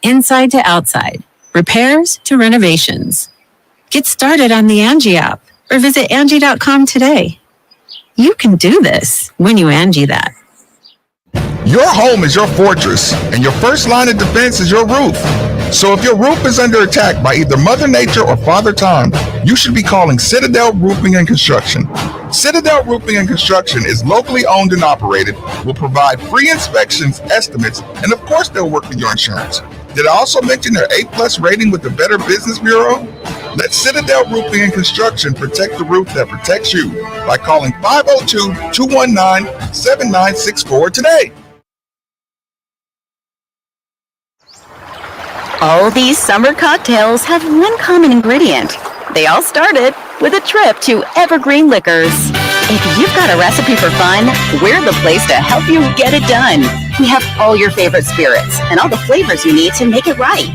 Inside to outside, repairs to renovations. Get started on the Angie app or visit Angie.com today. You can do this when you Angie that. Your home is your fortress, and your first line of defense is your roof. So if your roof is under attack by either Mother Nature or Father Time, you should be calling Citadel Roofing and Construction. Citadel Roofing and Construction is locally owned and operated, will provide free inspections, estimates, and of course they'll work with your insurance. Did I also mention their A+ rating with the Better Business Bureau? Let Citadel Roofing and Construction protect the roof that protects you by calling 502-219-7964 today. All these summer cocktails have one common ingredient. They all started with a trip to Evergreen Liquors. If you've got a recipe for fun, we're the place to help you get it done. We have all your favorite spirits and all the flavors you need to make it right.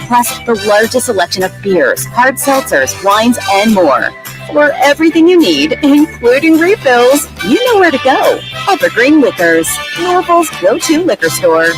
Plus, the largest selection of beers, hard seltzers, wines, and more. For everything you need, including refills, you know where to go. Evergreen Liquors, Louisville's go-to liquor store.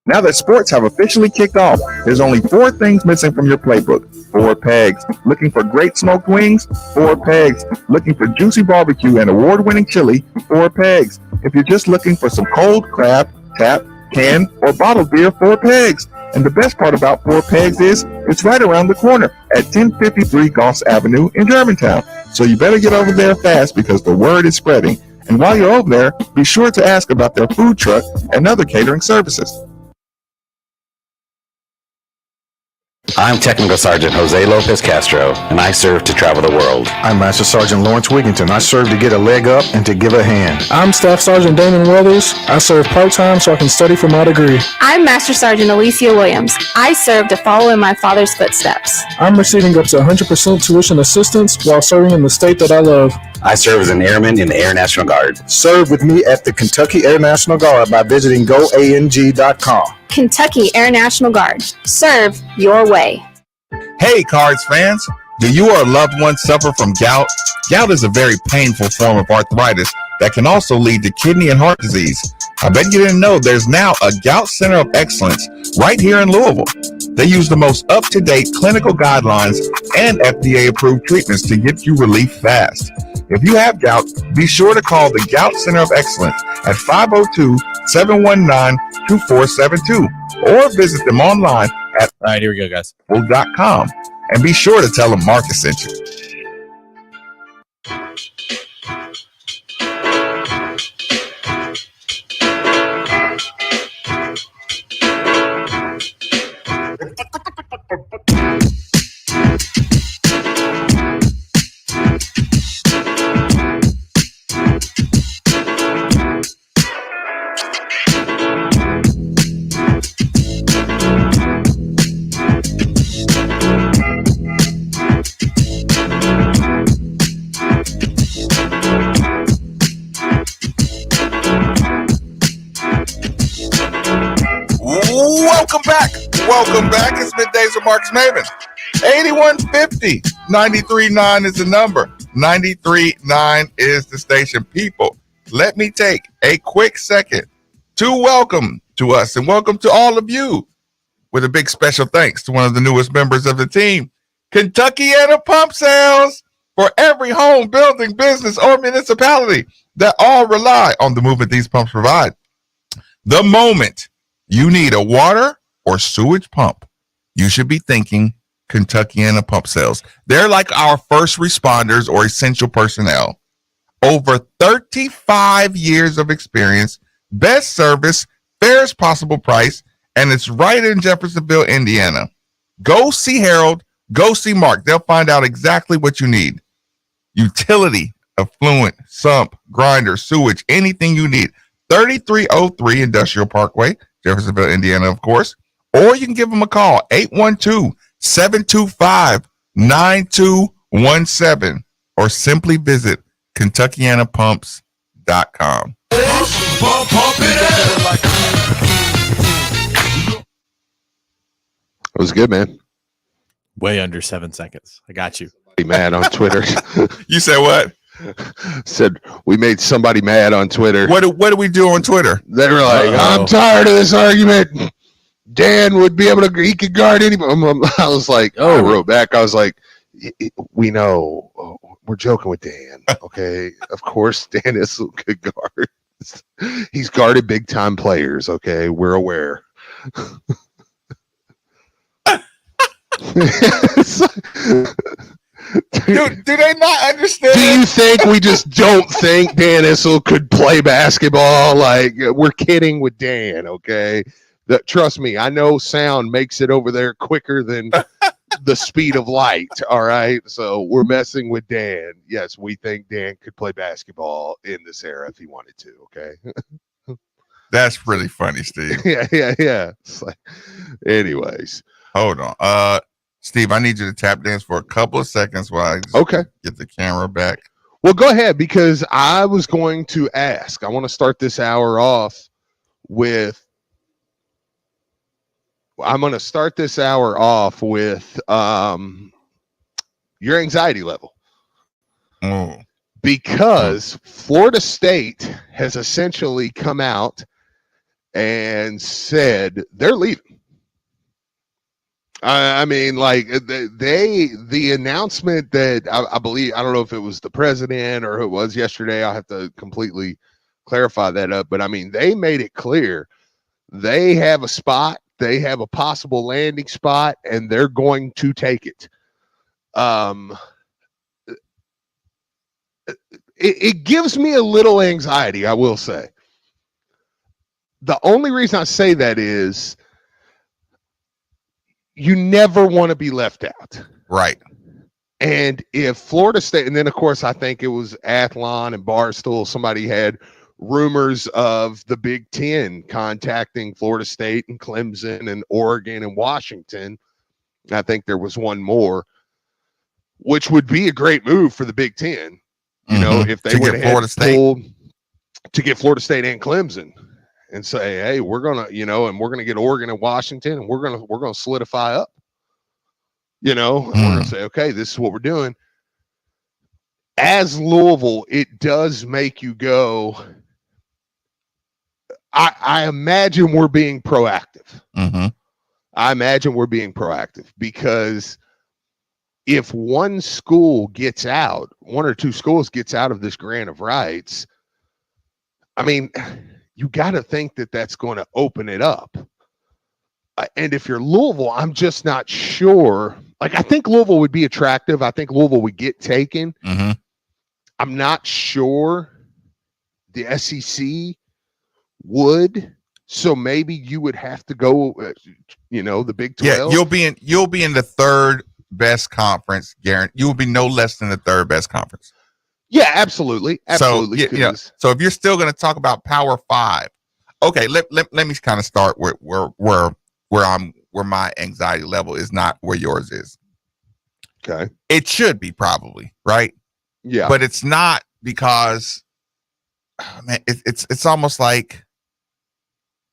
Now that sports have officially kicked off, there's only 4 things missing from your playbook. 4 pegs. Looking for great smoked wings? 4 pegs. Looking for juicy barbecue and award-winning chili? 4 pegs. If you're just looking for some cold crab, tap, can, or bottled beer, 4 pegs. And the best part about 4 pegs is it's right around the corner at 1053 Goss Avenue in Germantown. So you better get over there fast because the word is spreading. And while you're over there, be sure to ask about their food truck and other catering services. I'm Technical Sergeant Jose Lopez Castro, and I serve to travel the world. I'm Master Sergeant Lawrence Wigington. I serve to get a leg up and to give a hand. I'm Staff Sergeant Damian Weathers. I serve part-time so I can study for my degree. I'm Master Sergeant Alicia Williams. I serve to follow in my father's footsteps. I'm receiving up to 100% tuition assistance while serving in the state that I love. I serve as an airman in the Air National Guard. Serve with me at the Kentucky Air National Guard by visiting goang.com. Kentucky Air National Guard. Serve your way. Hey, Cards fans. Do you or a loved one suffer from gout? Gout is a very painful form of arthritis that can also lead to kidney and heart disease. I bet you didn't know there's now a Gout Center of Excellence right here in Louisville. They use the most up-to-date clinical guidelines and FDA-approved treatments to get you relief fast. If you have gout, be sure to call the Gout Center of Excellence at 502-719-2472 or visit them online at all right, here we go, guys. .com, and be sure to tell them Marcus sent you. Welcome back. It's Middays with Marcus Maven. 8150 93.9 is the number. 93.9 is the station. People, let me take a quick second to welcome to us and welcome to all of you with a big special thanks to one of the newest members of the team, Kentuckiana Pump Sales, for every home, building, business, or municipality that all rely on the movement these pumps provide. The moment you need a water or sewage pump, you should be thinking Kentuckiana Pump Sales. They're like our first responders or essential personnel. Over 35 years of experience, best service, fairest possible price, and it's right in Jeffersonville, Indiana. Go see Harold, go see Mark. They'll find out exactly what you need. Utility, affluent, sump, grinder, sewage, anything you need. 3303 Industrial Parkway, Jeffersonville, Indiana, of course. Or you can give them a call, 812-725-9217, or simply visit KentuckianaPumps.com. That was good, man. Way under 7 seconds. I got you. Be mad on Twitter. You said what? Said we made somebody mad on Twitter. What do we do on Twitter? They were like, I'm tired of this argument. Dan would be able to, he could guard anybody. I was like, I wrote back, I was like, we know, we're joking with Dan, okay? Of course, Dan is a good guard. He's guarded big time players, okay? We're aware. Do they not understand? Do you think we just don't think Dan Issel could play basketball? Like, we're kidding with Dan, okay? Trust me, I know sound makes it over there quicker than the speed of light, all right? So we're messing with Dan. Yes, we think Dan could play basketball in this era if he wanted to, okay? That's pretty funny, Steve. Yeah. It's like, anyways. Hold on. Steve, I need you to tap dance for a couple of seconds while I just get the camera back. Well, go ahead, because I was going to ask. I want to start this hour off with your anxiety level. Because Florida State has essentially come out and said they're leaving. I mean, like the announcement that I believe, I don't know if it was the president or who it was yesterday. I'll have to completely clarify that up. But I mean, they made it clear they have a spot. They have a possible landing spot, and they're going to take it. it gives me a little anxiety, I will say. The only reason I say that is you never want to be left out. Right. And if Florida State, and then of course I think it was Athlon and Barstool, somebody had rumors of the Big Ten contacting Florida State and Clemson and Oregon and Washington. I think there was one more, which would be a great move for the Big Ten. You know, if they would have pulled to get Florida State and Clemson and say, hey, we're gonna, and we're gonna get Oregon and Washington, and we're gonna solidify up. And we're gonna say, okay, this is what we're doing. As Louisville, it does make you go. I imagine we're being proactive. I imagine we're being proactive because if one or two schools gets out of this grant of rights, I mean, you got to think that that's going to open it up. And if you're Louisville, I'm just not sure. Like, I think Louisville would be attractive. I think Louisville would get taken. I'm not sure the SEC would. So maybe you would have to go, the Big 12. Yeah, you'll be in the third best conference, guaranteed. You will be no less than the third best conference. Yeah, absolutely. Absolutely. So if you're still going to talk about Power 5, okay, let me kind of start where my anxiety level is not where yours is. Okay. It should be probably, right? Yeah. But it's not because it's almost like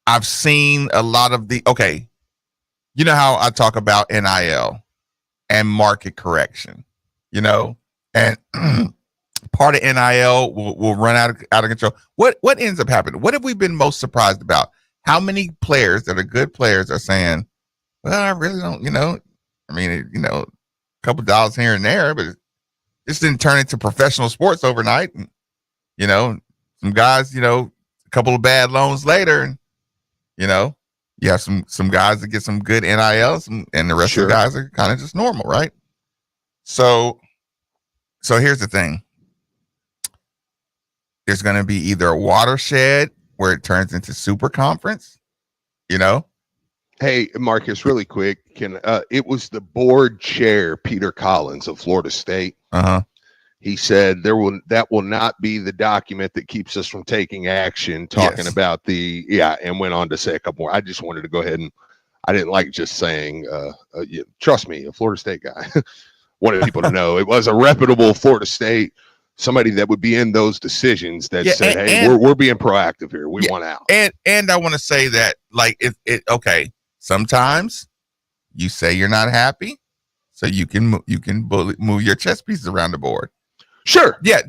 I've seen a lot of you know how I talk about NIL and market correction, and part of NIL will run out of control. What ends up happening? What have we been most surprised about? How many players that are good players are saying, well, I really don't, a couple dollars here and there, but this didn't turn into professional sports overnight. And, some guys, a couple of bad loans later, and, you have some guys that get some good NILs and the rest of the guys are kind of just normal, right? So here's the thing. There's going to be either a watershed where it turns into super conference, Hey, Marcus, really quick. It was the board chair, Peter Collins of Florida State. He said that will not be the document that keeps us from taking action, talking about and went on to say a couple more. I just wanted to go ahead and I didn't like just saying, trust me, a Florida State guy. Wanted people to know it was a reputable Florida State, somebody that would be in those decisions that said, we're being proactive here. We want out. And I want to say that, like, okay, sometimes you say you're not happy, so you can move your chess pieces around the board. Sure. Yeah.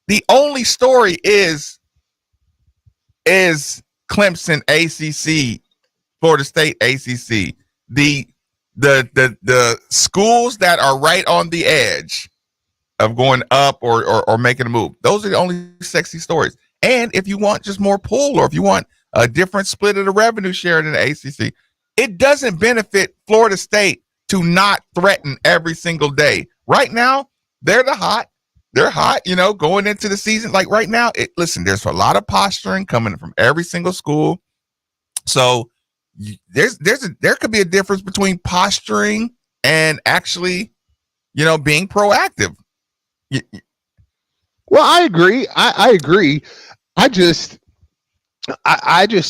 The only story is Clemson ACC, Florida State ACC. The schools that are right on the edge of going up or making a move. Those are the only sexy stories. And if you want just more pull, or if you want a different split of the revenue share in the ACC, it doesn't benefit Florida State to not threaten every single day. Right now, they're hot, going into the season. Like right now, listen, there's a lot of posturing coming from every single school. So there could be a difference between posturing and actually, being proactive. Well, I agree. I agree. I just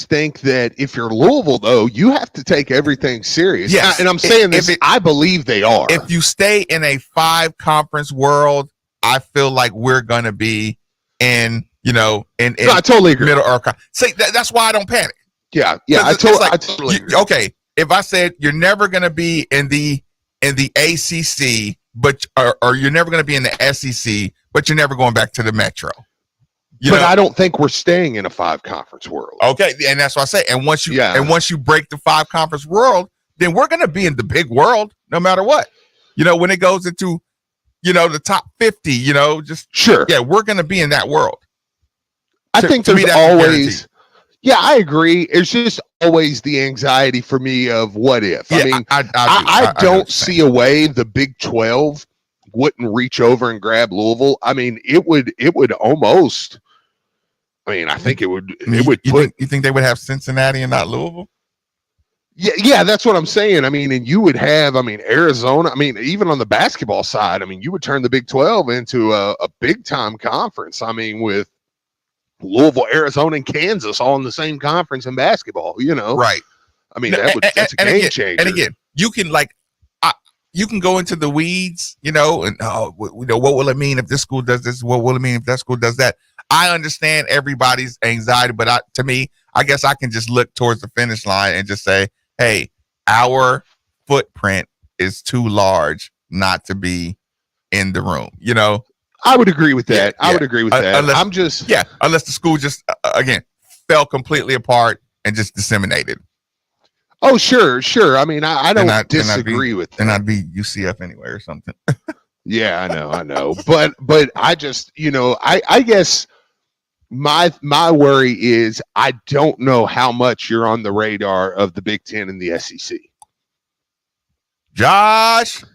think that if you're Louisville, though, you have to take everything serious. Yes. And I'm saying this, I believe they are. If you stay in a 5-conference world, I feel like we're going to be in, I totally agree. Middle or say that's why I don't panic. Yeah. I totally agree. Okay. If I said you're never going to be in the ACC, but or you're never going to be in the SEC, but you're never going back to the Metro. I don't think we're staying in a 5-conference world. Okay, and that's what I say. And once you break the 5-conference world, then we're going to be in the big world no matter what. When it goes into the top 50, yeah, we're going to be in that world. I think there's always. Yeah, I agree. It's just always the anxiety for me of what if. Yeah, I mean, I don't see a way the Big 12 wouldn't reach over and grab Louisville. I mean, it would almost. I mean, I think it would. You think they would have Cincinnati and not Louisville? Yeah, that's what I'm saying. I mean, and you would have, Arizona. I mean, even on the basketball side, I mean, you would turn the Big 12 into a big time conference. I mean, with Louisville, Arizona, and Kansas all in the same conference in basketball, Right. I mean, that's a game changer. And again, you can you can go into the weeds, and what will it mean if this school does this? What will it mean if that school does that? I understand everybody's anxiety, but to me, I guess I can just look towards the finish line and just say, hey, our footprint is too large not to be in the room. I would agree with that. I would agree with that. Unless the school just again fell completely apart and just disseminated. Oh, sure. I mean, I don't disagree with that. And I'd be UCF anyway or something. Yeah, I know. But I just, I guess my worry is I don't know how much you're on the radar of the Big Ten and the SEC. Josh.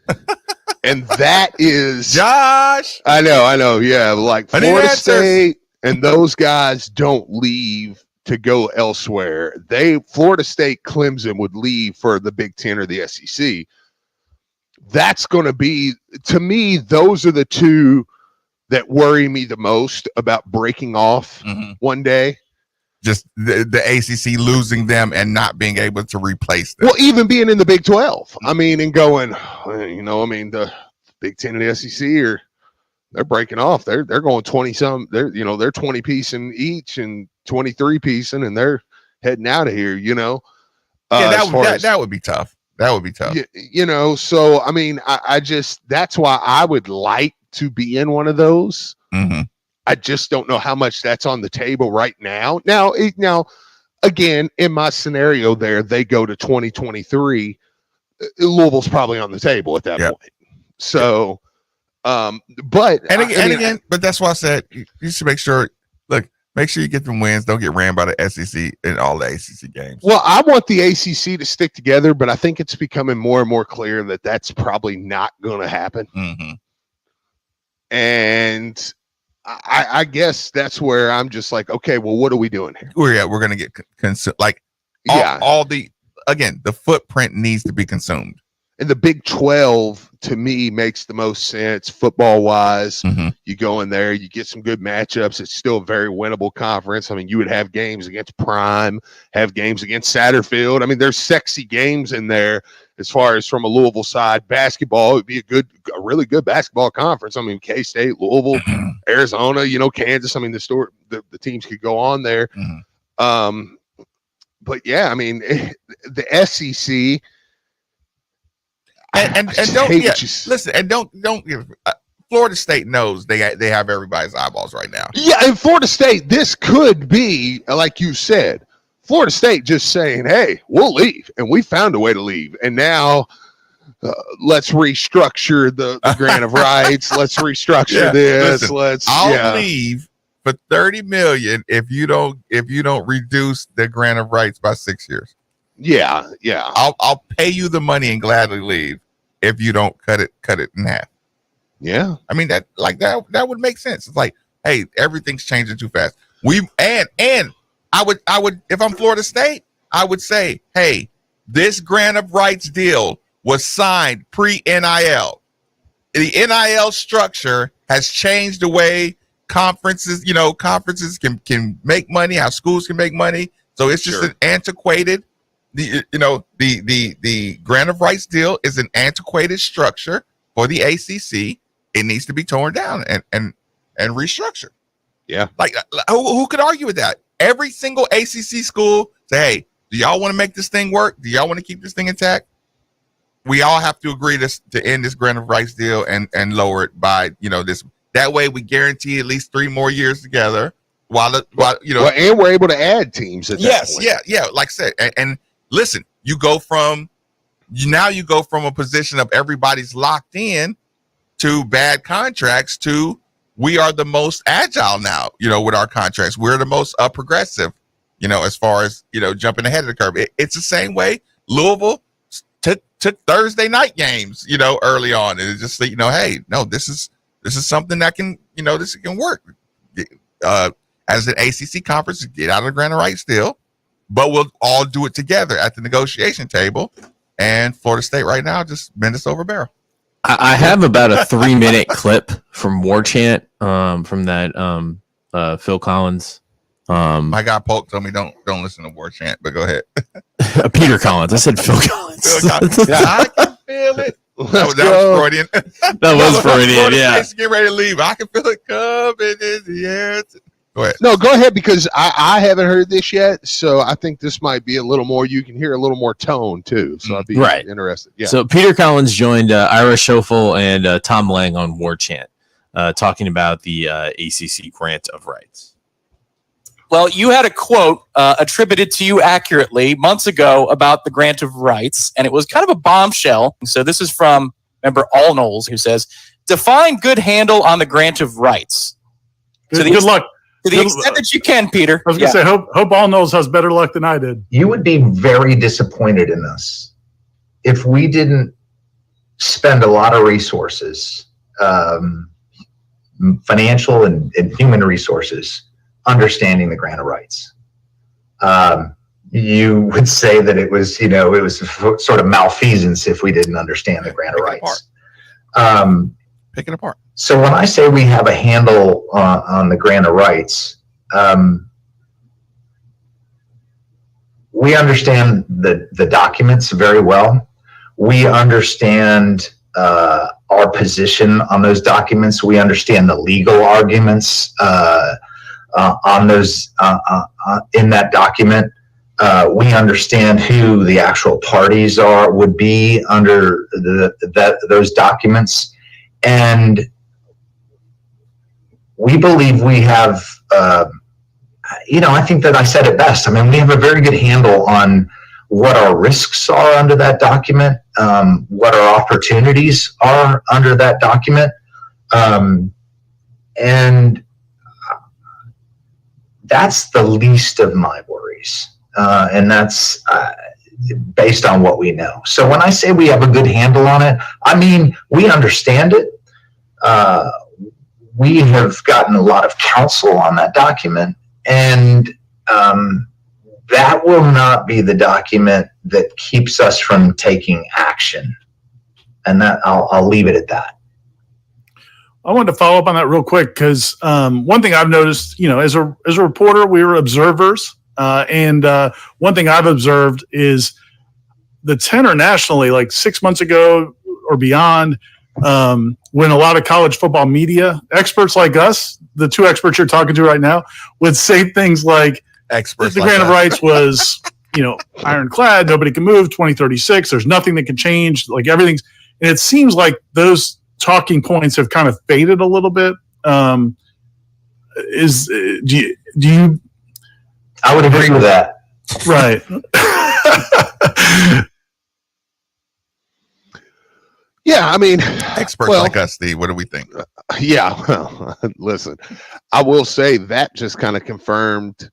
And that is Josh. I know. Yeah. Like Florida State and those guys don't leave to go elsewhere. Florida State, Clemson would leave for the Big Ten or the SEC. That's going to be, to me, those are the two that worry me the most about breaking off one day. Just the ACC losing them and not being able to replace them. Well, even being in the Big 12, I mean, and going, the Big 10 and the SEC they're breaking off. They're going 20-some. They're 20 piecing each and 23 piecing, and they're heading out of here. That would be tough. That would be tough. So I mean, I just that's why I would like to be in one of those. Mm-hmm. I just don't know how much that's on the table right now. Now, again, in my scenario, they go to 2023. Louisville's probably on the table at that point. So, but that's why I said you should make sure you get them wins. Don't get ran by the SEC in all the ACC games. Well, I want the ACC to stick together, but I think it's becoming more and more clear that that's probably not going to happen. Mm-hmm. And I guess that's where I'm just like, okay, well, what are we doing here? We're going to get consumed. The footprint needs to be consumed. And the Big 12 to me makes the most sense football wise. Mm-hmm. You go in there, you get some good matchups. It's still a very winnable conference. I mean, you would have games against Prime, have games against Satterfield. I mean, there's sexy games in there as far as from a Louisville side. Basketball would be a really good basketball conference. I mean, K-State, Louisville, Arizona, Kansas. I mean, the teams could go on there. Mm-hmm. But yeah, I mean, the SEC. And don't give Florida State knows they have everybody's eyeballs right now. Yeah, and Florida State, this could be like you said, Florida State just saying, "Hey, we'll leave," and we found a way to leave, and now let's restructure the grant of rights. Let's restructure this. I'll leave for $30 million if you don't reduce the grant of rights by 6 years. Yeah. I'll pay you the money and gladly leave if you don't cut it in half. Yeah. I mean that would make sense. It's like, hey, everything's changing too fast. And I would if I'm Florida State, I would say, hey, this grant of rights deal was signed pre-NIL. The NIL structure has changed the way conferences can make money, how schools can make money. So it's just an antiquated. The grant of rights deal is an antiquated structure for the ACC. It needs to be torn down and restructured. Yeah. Like who could argue with that? Every single ACC school say, hey, do y'all want to make this thing work? Do y'all want to keep this thing intact? We all have to agree to end this grant of rights deal and lower it by, this. That way we guarantee at least 3 more years together and we're able to add teams at that point. Yeah. Like I said, and listen, you go from a position of everybody's locked in to bad contracts to we are the most agile now, with our contracts. We're the most progressive, as far as, jumping ahead of the curve. It's the same way Louisville took took Thursday night games, early on. And it's just hey, no, this is something that can, this can work. As an ACC conference, get out of the grant of rights still, but we'll all do it together at the negotiation table. And Florida State right now just bend us over a barrel. I have about a 3-minute clip from War Chant from that Phil Collins. My guy Polk told me don't listen to War Chant, but go ahead. Peter Collins. I said Phil Collins. Yeah, I can feel it. That was Freudian. That was Freudian, yeah. Get ready to leave. I can feel it coming in the air. Go ahead. No, go ahead, because I haven't heard this yet, so I think this might be a little more. You can hear a little more tone too, so I'd be interested. Yeah. So Peter Collins joined Ira Schofel and Tom Lang on War Chant, talking about the ACC grant of rights. Well, you had a quote attributed to you accurately months ago about the grant of rights, and it was kind of a bombshell. So this is from, remember, All Knowles, who says, define good handle on the grant of rights. Good luck. To the extent that you can, Peter. I was going to say, hope All Knowles has better luck than I did. You would be very disappointed in us if we didn't spend a lot of resources, financial and human resources, understanding the grant of rights. You would say that it was, sort of malfeasance if we didn't understand the grant of rights. Pick it apart. So when I say we have a handle on the grant of rights, we understand the documents very well. We understand our position on those documents. We understand the legal arguments on those in that document. We understand who the actual parties would be under those documents. And we believe we have, I think that I said it best. I mean, we have a very good handle on what our risks are under that document, what our opportunities are under that document. And that's the least of my worries. And that's based on what we know. So when I say we have a good handle on it, I mean, we understand it. We have gotten a lot of counsel on that document, and that will not be the document that keeps us from taking action. And that I'll leave it at that. I wanted to follow up on that real quick because one thing I've noticed, as a reporter, we were observers, and one thing I've observed is the tenor nationally, like 6 months ago or beyond. When a lot of college football media experts like us, the two experts you're talking to right now, would say things like the grant of rights was, ironclad, nobody can move, 2036, there's nothing that can change, like everything's, and it seems like those talking points have kind of faded a little bit. Do you? I would agree with that. Right. Yeah, I mean, experts like us, Steve. What do we think? Yeah, well, listen, I will say that just kind of confirmed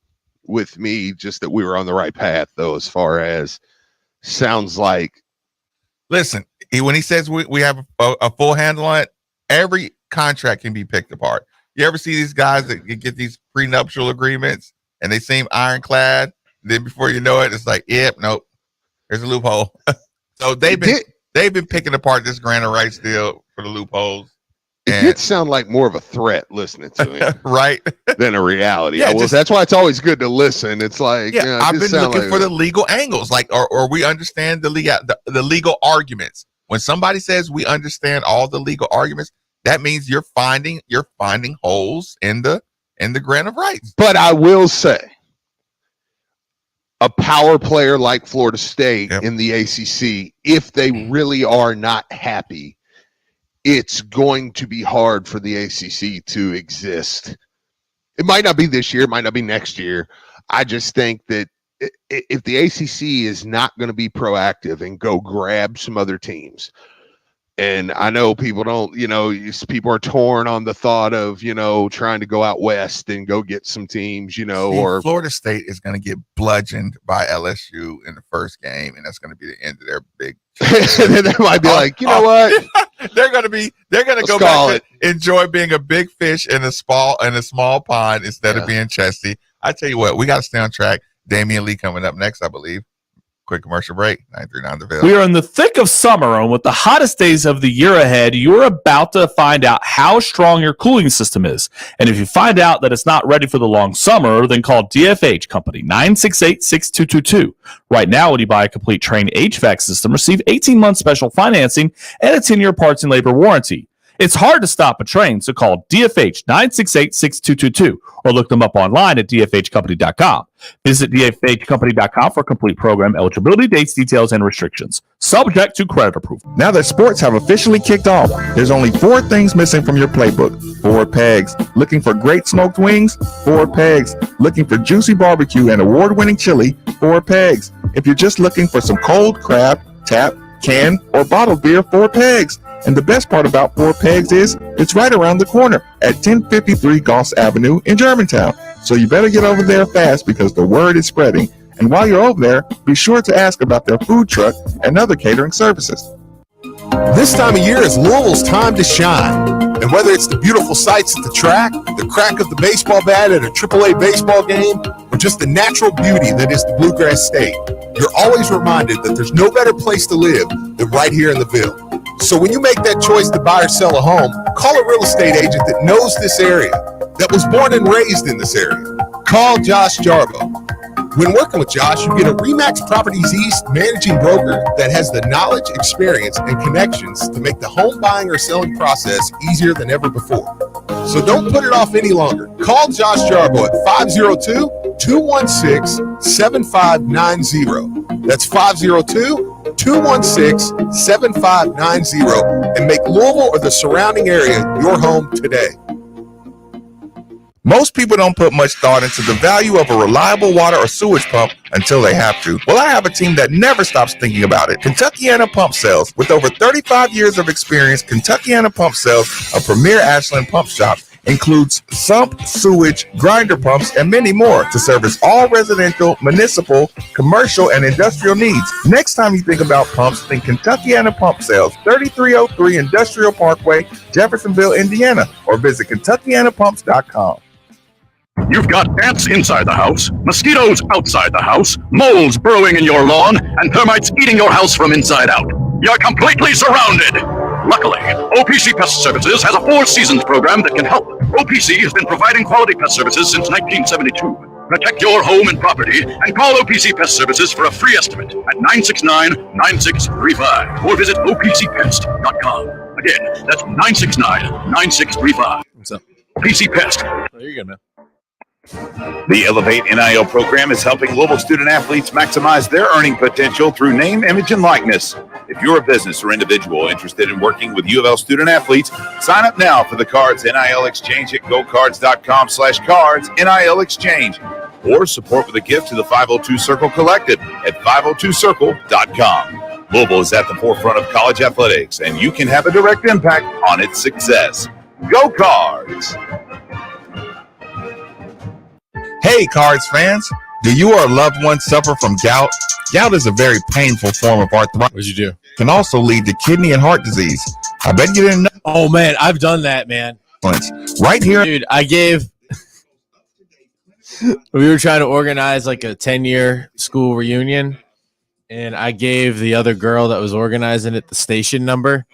with me just that we were on the right path, though, as far as sounds like. Listen, when he says we have a full handle on it, every contract can be picked apart. You ever see these guys that get these prenuptial agreements and they seem ironclad? Then before you know it, it's like, yep, nope, there's a loophole. So they've been picking apart this grant of rights deal for the loopholes. It did sound like more of a threat listening to him, right? Than a reality. Yeah, that's why it's always good to listen. It's like, I've been looking for the legal angles, like, or we understand the legal arguments. When somebody says we understand all the legal arguments, that means you're finding holes in the grant of rights. But I will say, a power player like Florida State in the ACC, if they really are not happy, it's going to be hard for the ACC to exist. It might not be this year, it might not be next year. I just think that if the ACC is not going to be proactive and go grab some other teams And I know people don't, people are torn on the thought of, trying to go out west and go get some teams, or Florida State is going to get bludgeoned by LSU in the first game, and that's going to be the end of their big. And then they might be like, you know what? They're going to go back to enjoy being a big fish in a small pond instead of being chesty. I tell you what, we got to stay on track. Damian Lee coming up next, I believe. Quick commercial break. 939 The Ville. We are in the thick of summer, and with the hottest days of the year ahead, you're about to find out how strong your cooling system is. And if you find out that it's not ready for the long summer, then call DFH Company 968-6222. Right now, when you buy a complete Train HVAC system, receive 18-month special financing and a 10-year parts and labor warranty. It's hard to stop a train, so call DFH 968-6222 or look them up online at dfhcompany.com. Visit dfhcompany.com for complete program eligibility, dates, details, and restrictions. Subject to credit approval. Now that sports have officially kicked off, there's only 4 things missing from your playbook. 4 pegs. Looking for great smoked wings? 4 pegs. Looking for juicy barbecue and award-winning chili? 4 pegs. If you're just looking for some cold crab, tap, can, or bottled beer, 4 pegs. And the best part about 4 Pegs is it's right around the corner at 1053 Goss Avenue in Germantown. So you better get over there fast because the word is spreading. And while you're over there, be sure to ask about their food truck and other catering services. This time of year is Louisville's time to shine. And whether it's the beautiful sights at the track, the crack of the baseball bat at a AAA baseball game, or just the natural beauty that is the Bluegrass State, you're always reminded that there's no better place to live than right here in the Ville. So when you make that choice to buy or sell a home, call a real estate agent that knows this area, that was born and raised in this area. Call Josh Jarbo. When working with Josh, you get a RE/MAX Properties East managing broker that has the knowledge, experience, and connections to make the home buying or selling process easier than ever before. So don't put it off any longer. Call Josh Jarbo at 502-216-7590. That's 502-216-7590 and make Louisville or the surrounding area your home today. Most people don't put much thought into the value of a reliable water or sewage pump until they have to. Well, I have a team that never stops thinking about it. Kentuckiana Pump Sales. With over 35 years of experience, Kentuckiana Pump Sales, a premier Ashland pump shop, includes sump, sewage, grinder pumps, and many more to service all residential, municipal, commercial, and industrial needs. Next time you think about pumps, think Kentuckiana Pump Sales, 3303 Industrial Parkway, Jeffersonville, Indiana, or visit KentuckianaPumps.com. You've got ants inside the house, mosquitoes outside the house, moles burrowing in your lawn, and termites eating your house from inside out. You're completely surrounded. Luckily, OPC Pest Services has a 4 seasons program that can help. OPC has been providing quality pest services since 1972. Protect your home and property and call OPC Pest Services for a free estimate at 969-9635 or visit opcpest.com. Again, that's 969-9635. What's up? OPC Pest. Oh, you're good, man. The Elevate NIL program is helping Louisville student athletes maximize their earning potential through name, image, and likeness. If you're a business or individual interested in working with U of L student athletes, sign up now for the Cards NIL Exchange at gocards.com/cards NIL Exchange, or support with a gift to the 502 Circle Collective at 502circle.com. Louisville is at the forefront of college athletics, and you can have a direct impact on its success. Go Cards! Hey, Cards fans, do you or a loved one suffer from gout? Gout is a very painful form of arthritis. What'd you do? Can also lead to kidney and heart disease. I bet you didn't know. Oh, man, I've done that, man. Right here. Dude, we were trying to organize like a 10-year school reunion, and I gave the other girl that was organizing it the station number.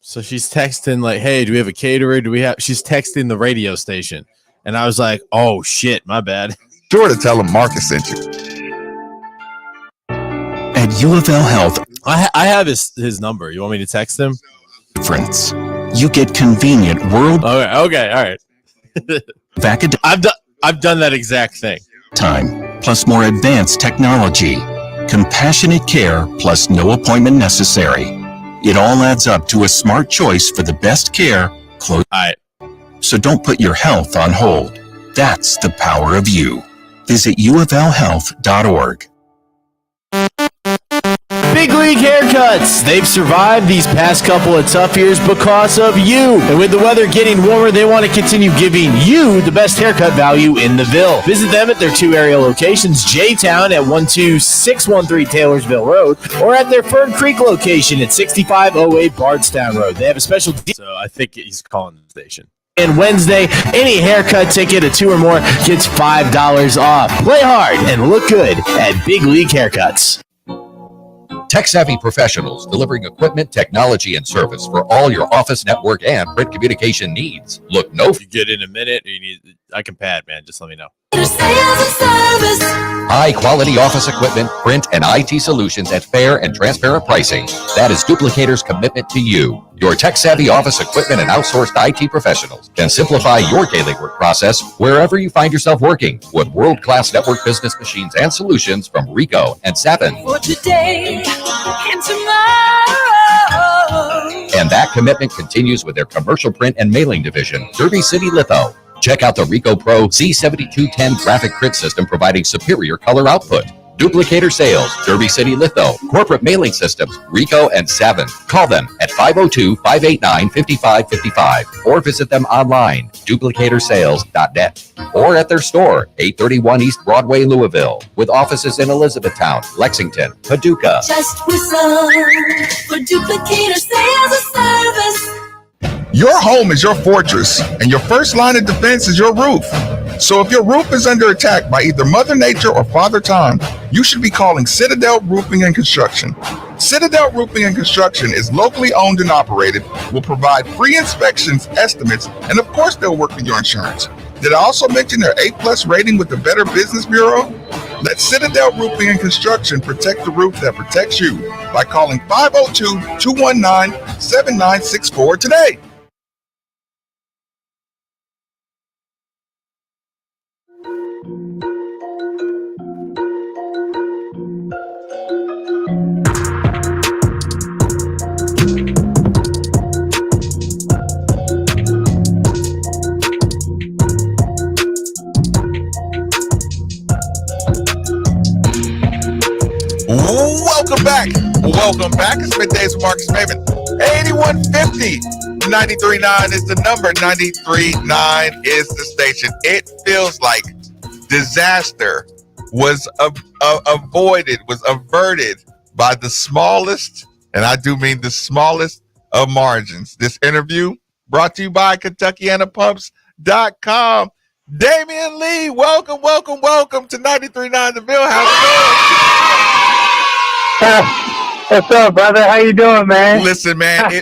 So she's texting like, hey, do we have a caterer? She's texting the radio station. And I was like, oh, shit, my bad. Sure to tell him Marcus sent you. At U of L Health, I have his number. You want me to text him? Friends, you get convenient Okay, all right. I've done that exact thing. Time, plus more advanced technology. Compassionate care, plus no appointment necessary. It all adds up to a smart choice for the best care. All right. So don't put your health on hold. That's the power of you. Visit uoflhealth.org. Big League Haircuts. They've survived these past couple of tough years because of you. And with the weather getting warmer, they want to continue giving you the best haircut value in the Ville. Visit them at their 2 area locations, J-Town at 12613 Taylorsville Road, or at their Fern Creek location at 6508 Bardstown Road. They have a special deal. So I think he's calling the station. And Wednesday, any haircut ticket of 2 or more gets $5 off. Play hard and look good at Big League Haircuts. Tech-savvy professionals delivering equipment, technology, and service for all your office, network, and print communication needs. Look no. If you get in a minute, I can pad, man. Just let me know. High-quality office equipment, print, and IT solutions at fair and transparent pricing. That is Duplicator's commitment to you. Your tech-savvy office equipment and outsourced IT professionals can simplify your daily work process wherever you find yourself working with world-class network business machines and solutions from Ricoh and Savin. For today and tomorrow. And that commitment continues with their commercial print and mailing division, Derby City Litho. Check out the Ricoh Pro Z7210 graphic print system providing superior color output. Duplicator Sales, Derby City Litho, Corporate Mailing Systems, Ricoh and Savin. Call them at 502-589-5555 or visit them online, duplicatorsales.net, or at their store, 831 East Broadway, Louisville, with offices in Elizabethtown, Lexington, Paducah. Just whistle for Duplicator Sales and Service. Your home is your fortress, and your first line of defense is your roof. So if your roof is under attack by either Mother Nature or Father Time, you should be calling Citadel Roofing and Construction. Citadel Roofing and Construction is locally owned and operated, will provide free inspections, estimates, and of course they'll work with your insurance. Did I also mention their A+ rating with the Better Business Bureau? Let Citadel Roofing and Construction protect the roof that protects you by calling 502-219-7964 today. Welcome back. It's Middays with Marcus Maven. 8150-93.9 is the number. 93.9 is the station. It feels like disaster was avoided, was averted by the smallest, and I do mean the smallest of margins. This interview brought to you by KentuckyAnaPumps.com. Damian Lee, welcome to 93.9 The Ville. How's it going? What's up, brother? How you doing, man? Listen, man,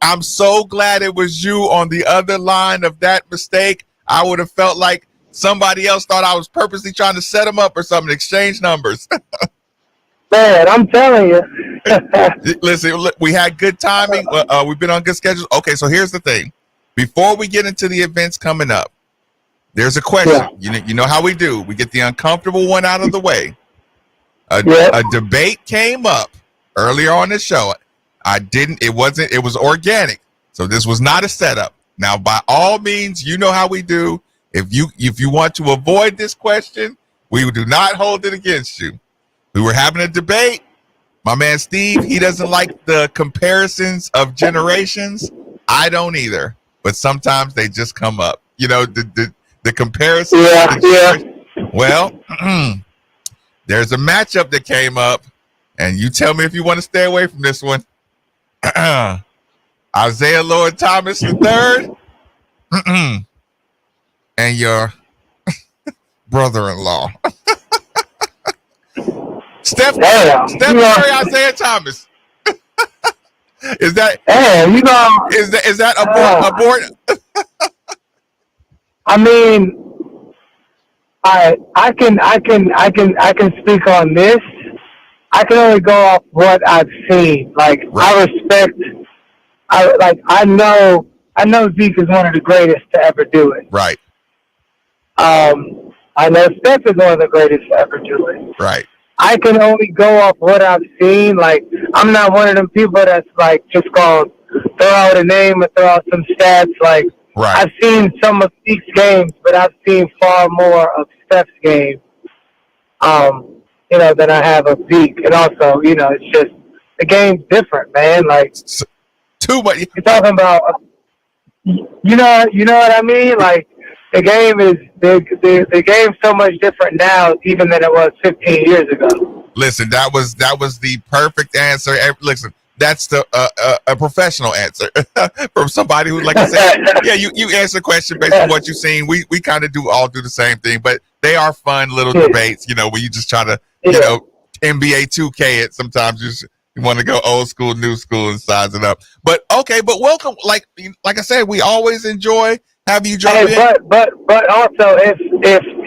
I'm so glad it was you on the other line of that mistake. I would have felt like somebody else thought I was purposely trying to set them up or something, exchange numbers. Man, I'm telling you. Listen, look, we had good timing. We've been on good schedules. Okay, so here's the thing. Before we get into the events coming up, there's a question. Yeah. You know how we do. We get the uncomfortable one out of the way. A debate came up earlier on the show. It was organic. So this was not a setup. Now, by all means, you know how we do. If you want to avoid this question, we do not hold it against you. We were having a debate. My man Steve, he doesn't like the comparisons of generations. I don't either. But sometimes they just come up. You know, the comparison. Yeah. Well, there's a matchup that came up. And you tell me if you want to stay away from this one. Isaiah Lord Thomas III and your brother-in-law. Steph Curry, Isaiah Thomas. Is that abort? I mean, I can speak on this. I can only go off what I've seen. Like, right. I know Zeke is one of the greatest to ever do it. Right. I know Steph is one of the greatest to ever do it. Right. I can only go off what I've seen. Like, I'm not one of them people that's like just going to throw out a name and throw out some stats. Like, right. I've seen some of Zeke's games, but I've seen far more of Steph's game. Than I have of Zeke. And also, it's just the game's different, man. Like too much. You're talking about, you know what I mean? Like the game is the game's so much different now, even than it was 15 years ago. Listen, that was the perfect answer. Listen, that's the a professional answer from somebody who, like I said, yeah, you answer the question based on what you've seen. We kind of all do the same thing, but they are fun little debates, you know, where you just try to, you know, NBA 2K it. Sometimes you want to go old school, new school, and size it up. But okay, but welcome. Like I said, we always enjoy having you jump in. But also, if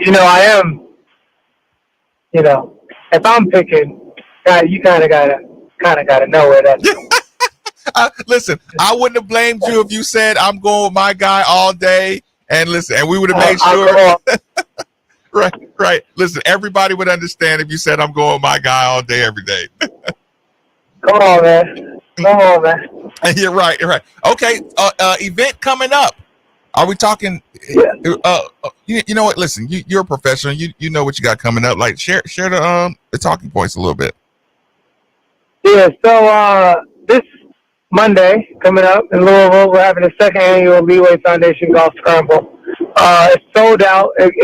you know, I am, you know, if I'm picking, you kind of gotta know where that's going. Listen, I wouldn't have blamed you if you said I'm going with my guy all day. And listen, and we would have made sure. Right. Listen, everybody would understand if you said I'm going with my guy all day, every day. Come on, man. You're right. Okay, event coming up. Are we talking? Yeah. You know what? Listen, you're a professional. You know what you got coming up. Like share the talking points a little bit. Yeah. So this Monday coming up in Louisville, we're having the second annual Leeway Foundation Golf Scramble. It's sold out. It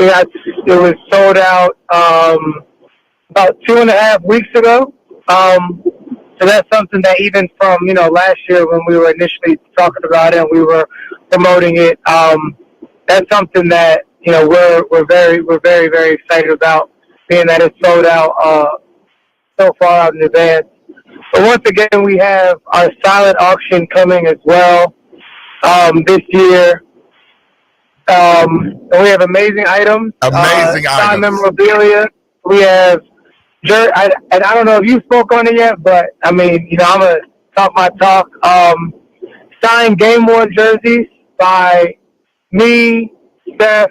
was sold out about 2.5 weeks ago. So that's something that even from, you know, last year when we were initially talking about it and we were promoting it, that's something that, you know, we're very, very excited about, being that it's sold out so far out in advance. But once again, we have our silent auction coming as well this year. And we have amazing items. Signed memorabilia. We have and I don't know if you spoke on it yet, but I mean, you know, I'm gonna talk my talk. Signed game worn jerseys by me, Steph,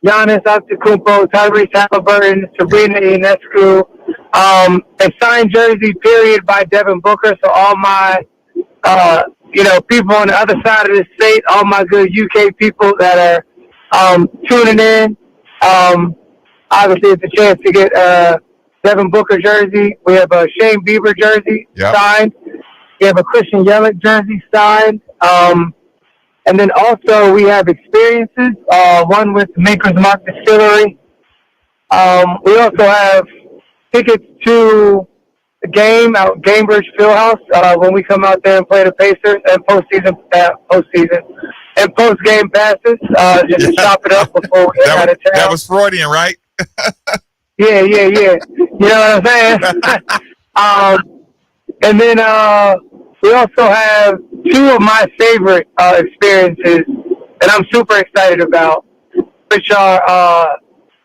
Giannis Antetokounmpo, Tyrese Halliburton, Sabrina Ionescu, and signed jersey period by Devin Booker. So all my you know, people on the other side of the state, all my good UK people that are tuning in. Obviously, it's a chance to get Devin Booker jersey. We have a Shane Bieber jersey signed. We have a Christian Yelich jersey signed. And then also we have experiences, one with Maker's Mark Distillery. We also have tickets to the game out Gamebridge Fieldhouse when we come out there and play the Pacers, and post-game passes, just to chop it up before we get out of town. That was Freudian, right? Yeah. You know what I'm saying? And then we also have two of my favorite experiences that I'm super excited about, which are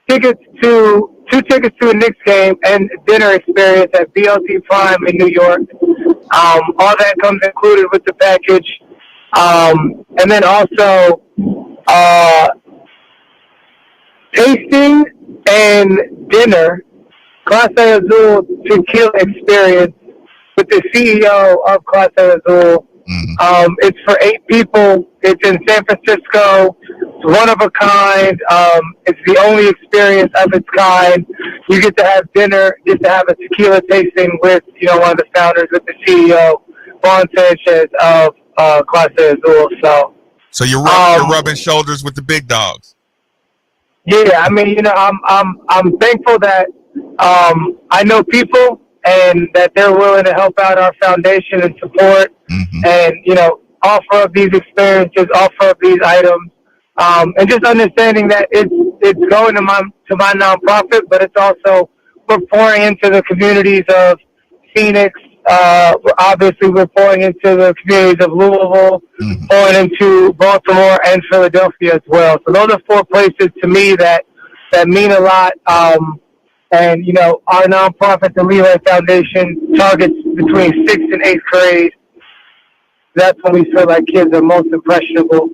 two tickets to a Knicks game and dinner experience at BLT Prime in New York. All that comes included with the package. And then also tasting and dinner, Clase Azul tequila experience with the CEO of Clase Azul. It's for 8 people. It's in San Francisco. It's one of a kind. It's the only experience of its kind. You get to have dinner, you get to have a tequila tasting with, you know, one of the founders, with the CEO, Juan Sanchez of Clase Azul. So you're rubbing shoulders with the big dogs. Yeah, I mean, you know, I'm thankful that I know people and that they're willing to help out our foundation and support, and, you know, offer up these experiences, offer up these items, and just understanding that it's going to my nonprofit, but it's also we're pouring into the communities of Phoenix. Obviously, we're pouring into the communities of Louisville, pouring into Baltimore and Philadelphia as well. So those are 4 places to me that mean a lot. And, you know, our nonprofit, the Leeway Foundation, targets between 6th and 8th grade. That's when we feel like kids are most impressionable.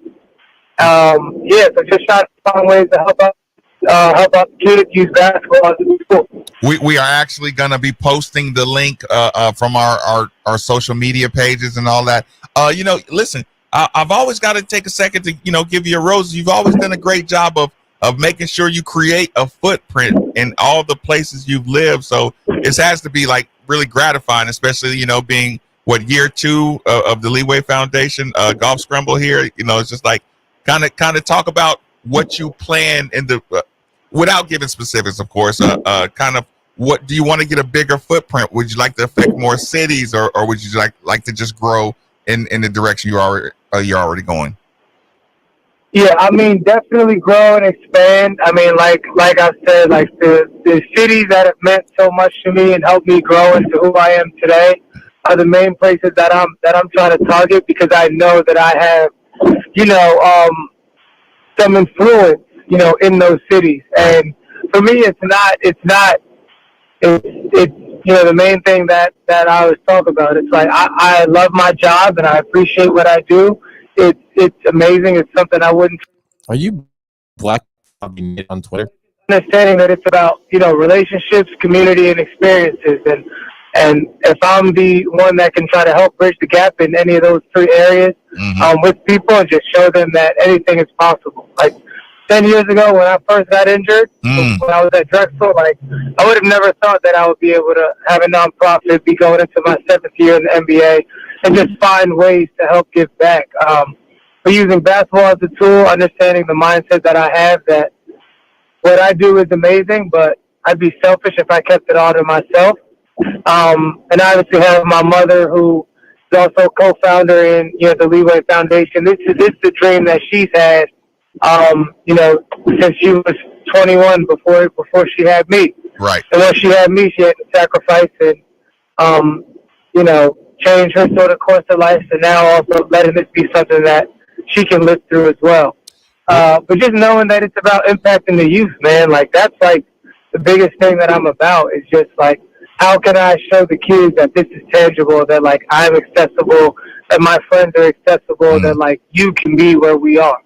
So just try to find ways to help out kids use basketball as a school. We are actually going to be posting the link from our social media pages and all that. You know, listen, I've always got to take a second to, you know, give you a rose. You've always done a great job of of making sure you create a footprint in all the places you've lived. So this has to be like really gratifying, especially, you know, being year 2 of the Leeway Foundation Golf Scramble here. You know, it's just like kind of talk about what you plan in the without giving specifics, of course. Kind of what do you want to get a bigger footprint? Would you like to affect more cities, or would you like to just grow in the direction you're already going? Yeah, I mean, definitely grow and expand. I mean, like I said, like the cities that have meant so much to me and helped me grow into who I am today are the main places that I'm trying to target, because I know that I have, you know, some influence, you know, in those cities. And for me, it's you know, the main thing that I always talk about. It's like I love my job and I appreciate what I do. It's amazing. It's something I wouldn't. Are you black on Twitter? Understanding that it's about, you know, relationships, community, and experiences, and if I'm the one that can try to help bridge the gap in any of those 3 areas with people and just show them that anything is possible. Like 10 years ago when I first got injured, when I was at Drexel, like I would have never thought that I would be able to have a nonprofit, be going into my 7th year in the NBA, and just find ways to help give back. But using basketball as a tool, understanding the mindset that I have, that what I do is amazing, but I'd be selfish if I kept it all to myself. And I obviously have my mother, who is also co-founder in, you know, the Leeway Foundation. This is the dream that she's had, you know, since she was 21 before she had me. Right. And when she had me, she had to sacrifice and, you know, change her sort of course of life, and now also letting this be something that she can live through as well. But just knowing that it's about impacting the youth, man, like that's like the biggest thing that I'm about, is just like, how can I show the kids that this is tangible, that like I'm accessible, that my friends are accessible, that like you can be where we are.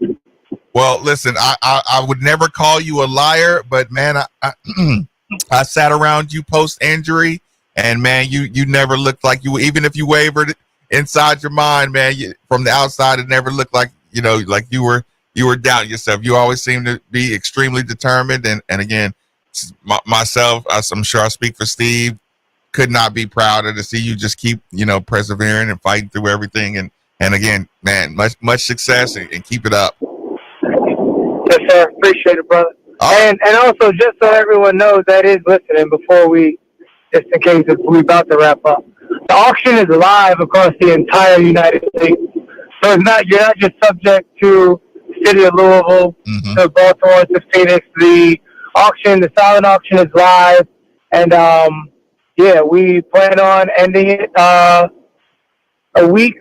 Well, listen, I would never call you a liar, but man, I sat around you post injury, and man, you never looked like you, even if you wavered inside your mind, man, from the outside, it never looked like, you know, like you were doubting yourself. You always seem to be extremely determined. And again, myself, I'm sure I speak for Steve, could not be prouder to see you just keep, you know, persevering and fighting through everything. And again, man, much success and keep it up. Yes, sir. Appreciate it, brother. And also, just so everyone knows that is listening, before just in case if we're about to wrap up, the auction is live across the entire United States. So you're not just subject to the city of Louisville, to Baltimore, to Phoenix. The silent auction is live, and yeah, we plan on ending it a week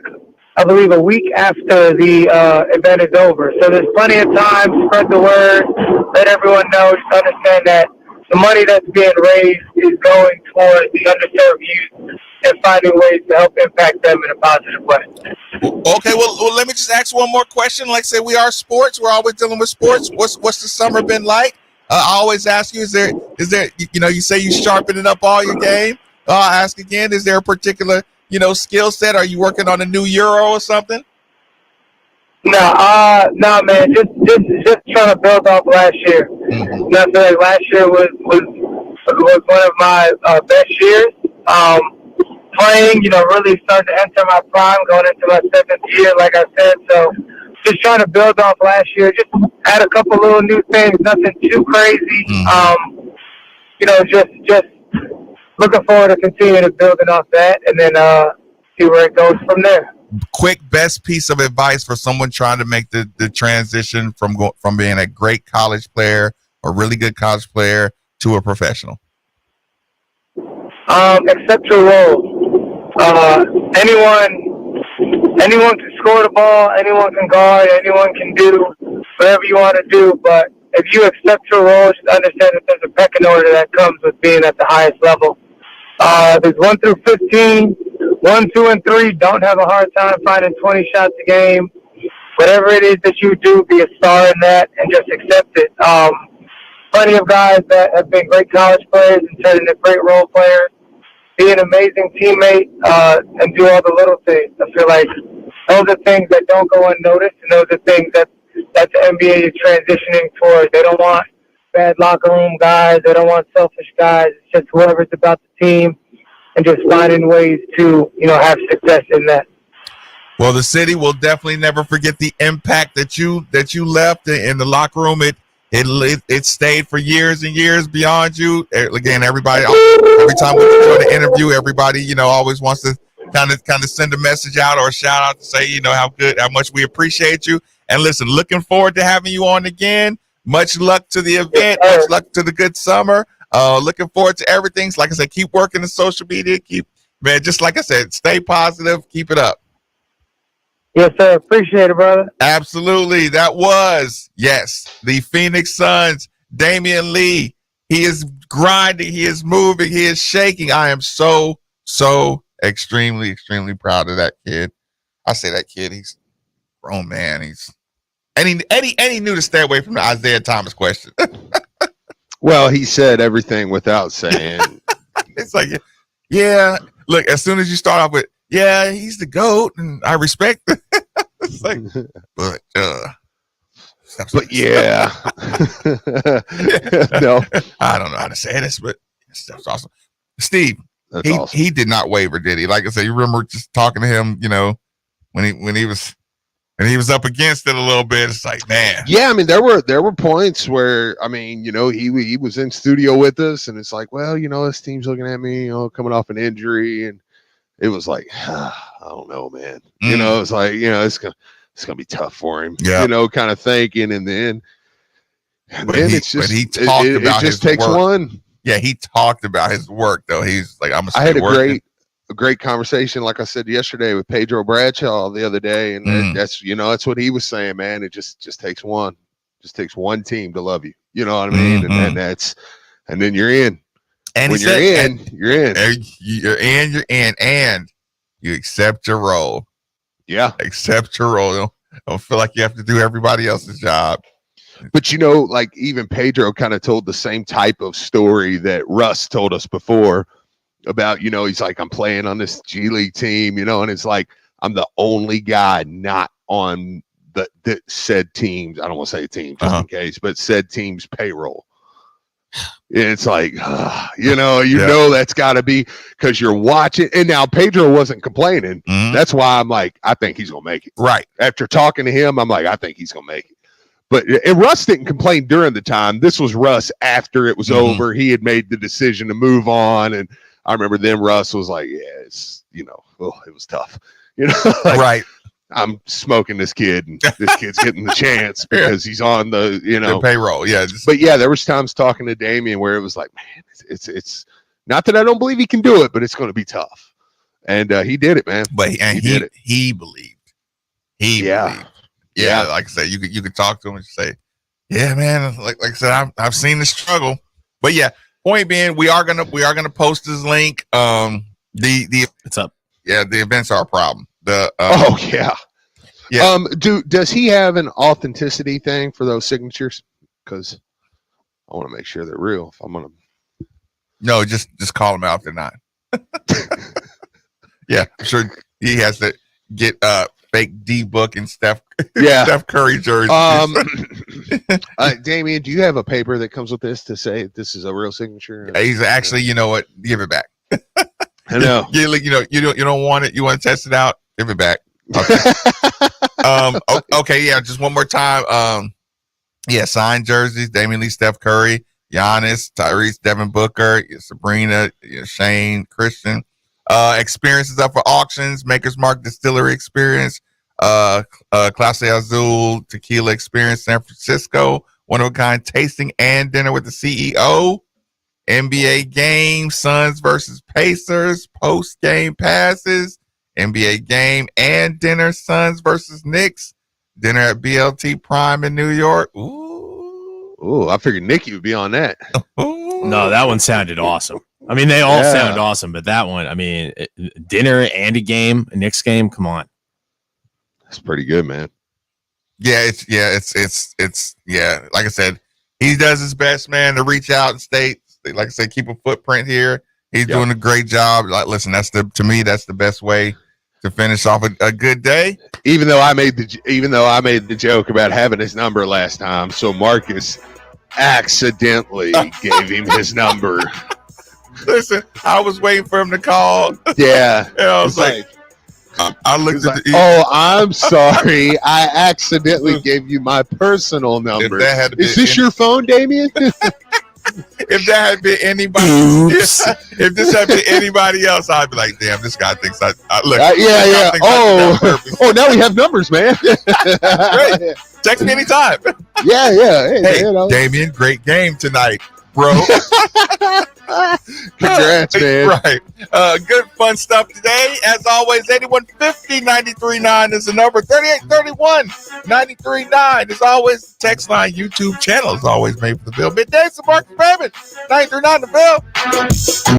after the event is over. So there's plenty of time to spread the word, let everyone know, just understand that the money that's being raised is going towards the underserved youth and finding ways to help impact them in a positive way. Okay, well, let me just ask one more question. Like I said, we are sports. We're always dealing with sports. What's the summer been like? I always ask you, is there, you know, you say you sharpening up all your game. I'll ask again, is there a particular, you know, skill set? Are you working on a new Euro or something? No, man. Just trying to build off last year. I feel like last year was one of my best years. Playing, you know, really starting to enter my prime, going into my 7th year, like I said. So just trying to build off last year. Just add a couple little new things, nothing too crazy. You know, just looking forward to continuing to building off that, and then see where it goes from there. Quick, best piece of advice for someone trying to make the transition from being a great college player, a really good college player, to a professional. Accept your role. Anyone can score the ball, anyone can guard, anyone can do whatever you want to do, but if you accept your role, just understand that there's a pecking order that comes with being at the highest level. There's 1 through 15. 1, 2, and 3 don't have a hard time finding 20 shots a game. Whatever it is that you do, be a star in that and just accept it. Plenty of guys that have been great college players and turned into great role players. Be an amazing teammate and do all the little things. I feel like those are things that don't go unnoticed, and those are things that that the NBA is transitioning towards. They don't want bad locker room guys. They don't want selfish guys. It's just whoever's about the team and just finding ways to, have success in that. Well, the city will definitely never forget the impact that you left in the locker room. It stayed for years and years beyond you. Again, every time we do an interview, everybody always wants to kind of send a message out or a shout out to say how much we appreciate you. And listen, looking forward to having you on again. Much luck to the event. Much luck to the good summer. Looking forward to everything. So like I said, keep working the social media. Just like I said, stay positive. Keep it up. Yes, sir. Appreciate it, brother. Absolutely. That was, the Phoenix Suns, Damian Lee. He is grinding. He is moving. He is shaking. I am so extremely, extremely proud of that kid. I say that kid, he's a grown man. And he knew to stay away from the Isaiah Thomas question. Well, he said everything without saying. It's like, yeah, look, as soon as you start off with, yeah, he's the GOAT, and I respect it. It's like, but yeah. No. I don't know how to say this, but stuff's awesome. Steve, awesome. He did not waver, did he? Like I said, you remember just talking to him, when he was up against it a little bit. It's like, man. Yeah, I mean, there were points where, I mean, he was in studio with us, and it's like, well, this team's looking at me, coming off an injury, and it was like, I don't know, man. It's like, it's gonna be tough for him. Yeah. Kind of thinking, and then it's just it just takes work. one. Yeah, he talked about his work though. He's like, I had a great conversation, like I said yesterday, with Pedro Bradshaw the other day, and that's that's what he was saying, man. It just takes one. Just takes one team to love you. You know what I mean? And then you're in. And when you're in. You're in, and you accept your role. Yeah. Accept your role. Don't feel like you have to do everybody else's job. But like even Pedro kind of told the same type of story that Russ told us before about, he's like, I'm playing on this G League team, and it's like, I'm the only guy not on the said teams. I don't want to say team just in case, but said team's payroll. It's like, that's got to be because you're watching. And now Pedro wasn't complaining. That's why I'm like, I think he's going to make it. Right. After talking to him, I'm like, I think he's going to make it. But and Russ didn't complain during the time. This was Russ after it was over. He had made the decision to move on. And I remember then Russ was like, yeah, it's, it was tough. Like, right. I'm smoking this kid, and this kid's getting the chance because he's on the payroll. Yeah, but yeah, there was times talking to Damian where it was like, man, it's not that I don't believe he can do it, but it's going to be tough, and he did it, man. But he did it. He believed. He believed. Yeah, like I said, you could talk to him and say, yeah, man. Like I said, I've seen the struggle, but yeah. Point being, we are gonna post his link. It's up. Yeah, the events are a problem. Yeah. Does he have an authenticity thing for those signatures? Because I want to make sure they're real. If I'm gonna, no, just call them out if they're not. Yeah, I'm sure he has to get fake D-Book and Steph Curry jerseys. Damian, do you have a paper that comes with this to say this is a real signature? He's actually, you know what? Give it back. I know. You don't want it. You want to test it out? Give it back. Okay. Okay. Yeah. Just one more time. Signed jerseys: Damian Lee, Steph Curry, Giannis, Tyrese, Devin Booker, Sabrina, Shane, Christian. Experiences up for auctions: Maker's Mark Distillery Experience, Clase Azul Tequila Experience, San Francisco, one of a kind tasting and dinner with the CEO. NBA game, Suns versus Pacers, post game passes, NBA game and dinner, Suns versus Knicks, dinner at BLT Prime in New York. Ooh, I figured Nicky would be on that. No, that one sounded awesome. I mean, they all sound awesome, but that one, I mean, dinner and a game, a Knicks game, come on. That's pretty good, man. Yeah, it's like I said, he does his best, man, to reach out and state, like I said, keep a footprint here. He's doing a great job. Like, listen, to me, that's the best way to finish off a good day. Even though I made the joke about having his number last time, so Marcus accidentally gave him his number. Listen, I was waiting for him to call. Yeah. And I was like I looked at oh, I'm sorry. I accidentally gave you my personal number. Is this your phone, Damian? If that had been anybody, if this had been anybody else, I'd be like, "Damn, this guy thinks I look." Yeah. Oh, now we have numbers, man. Great. Text me anytime. Yeah. Hey, Damian, great game tonight, bro. Congrats, man. Right. Good fun stuff today. As always, 8150-939 is the number. 3831-939 is always the text line. YouTube channel is always made for the bill. Midday, so Marcus Raymond, 939 the bill.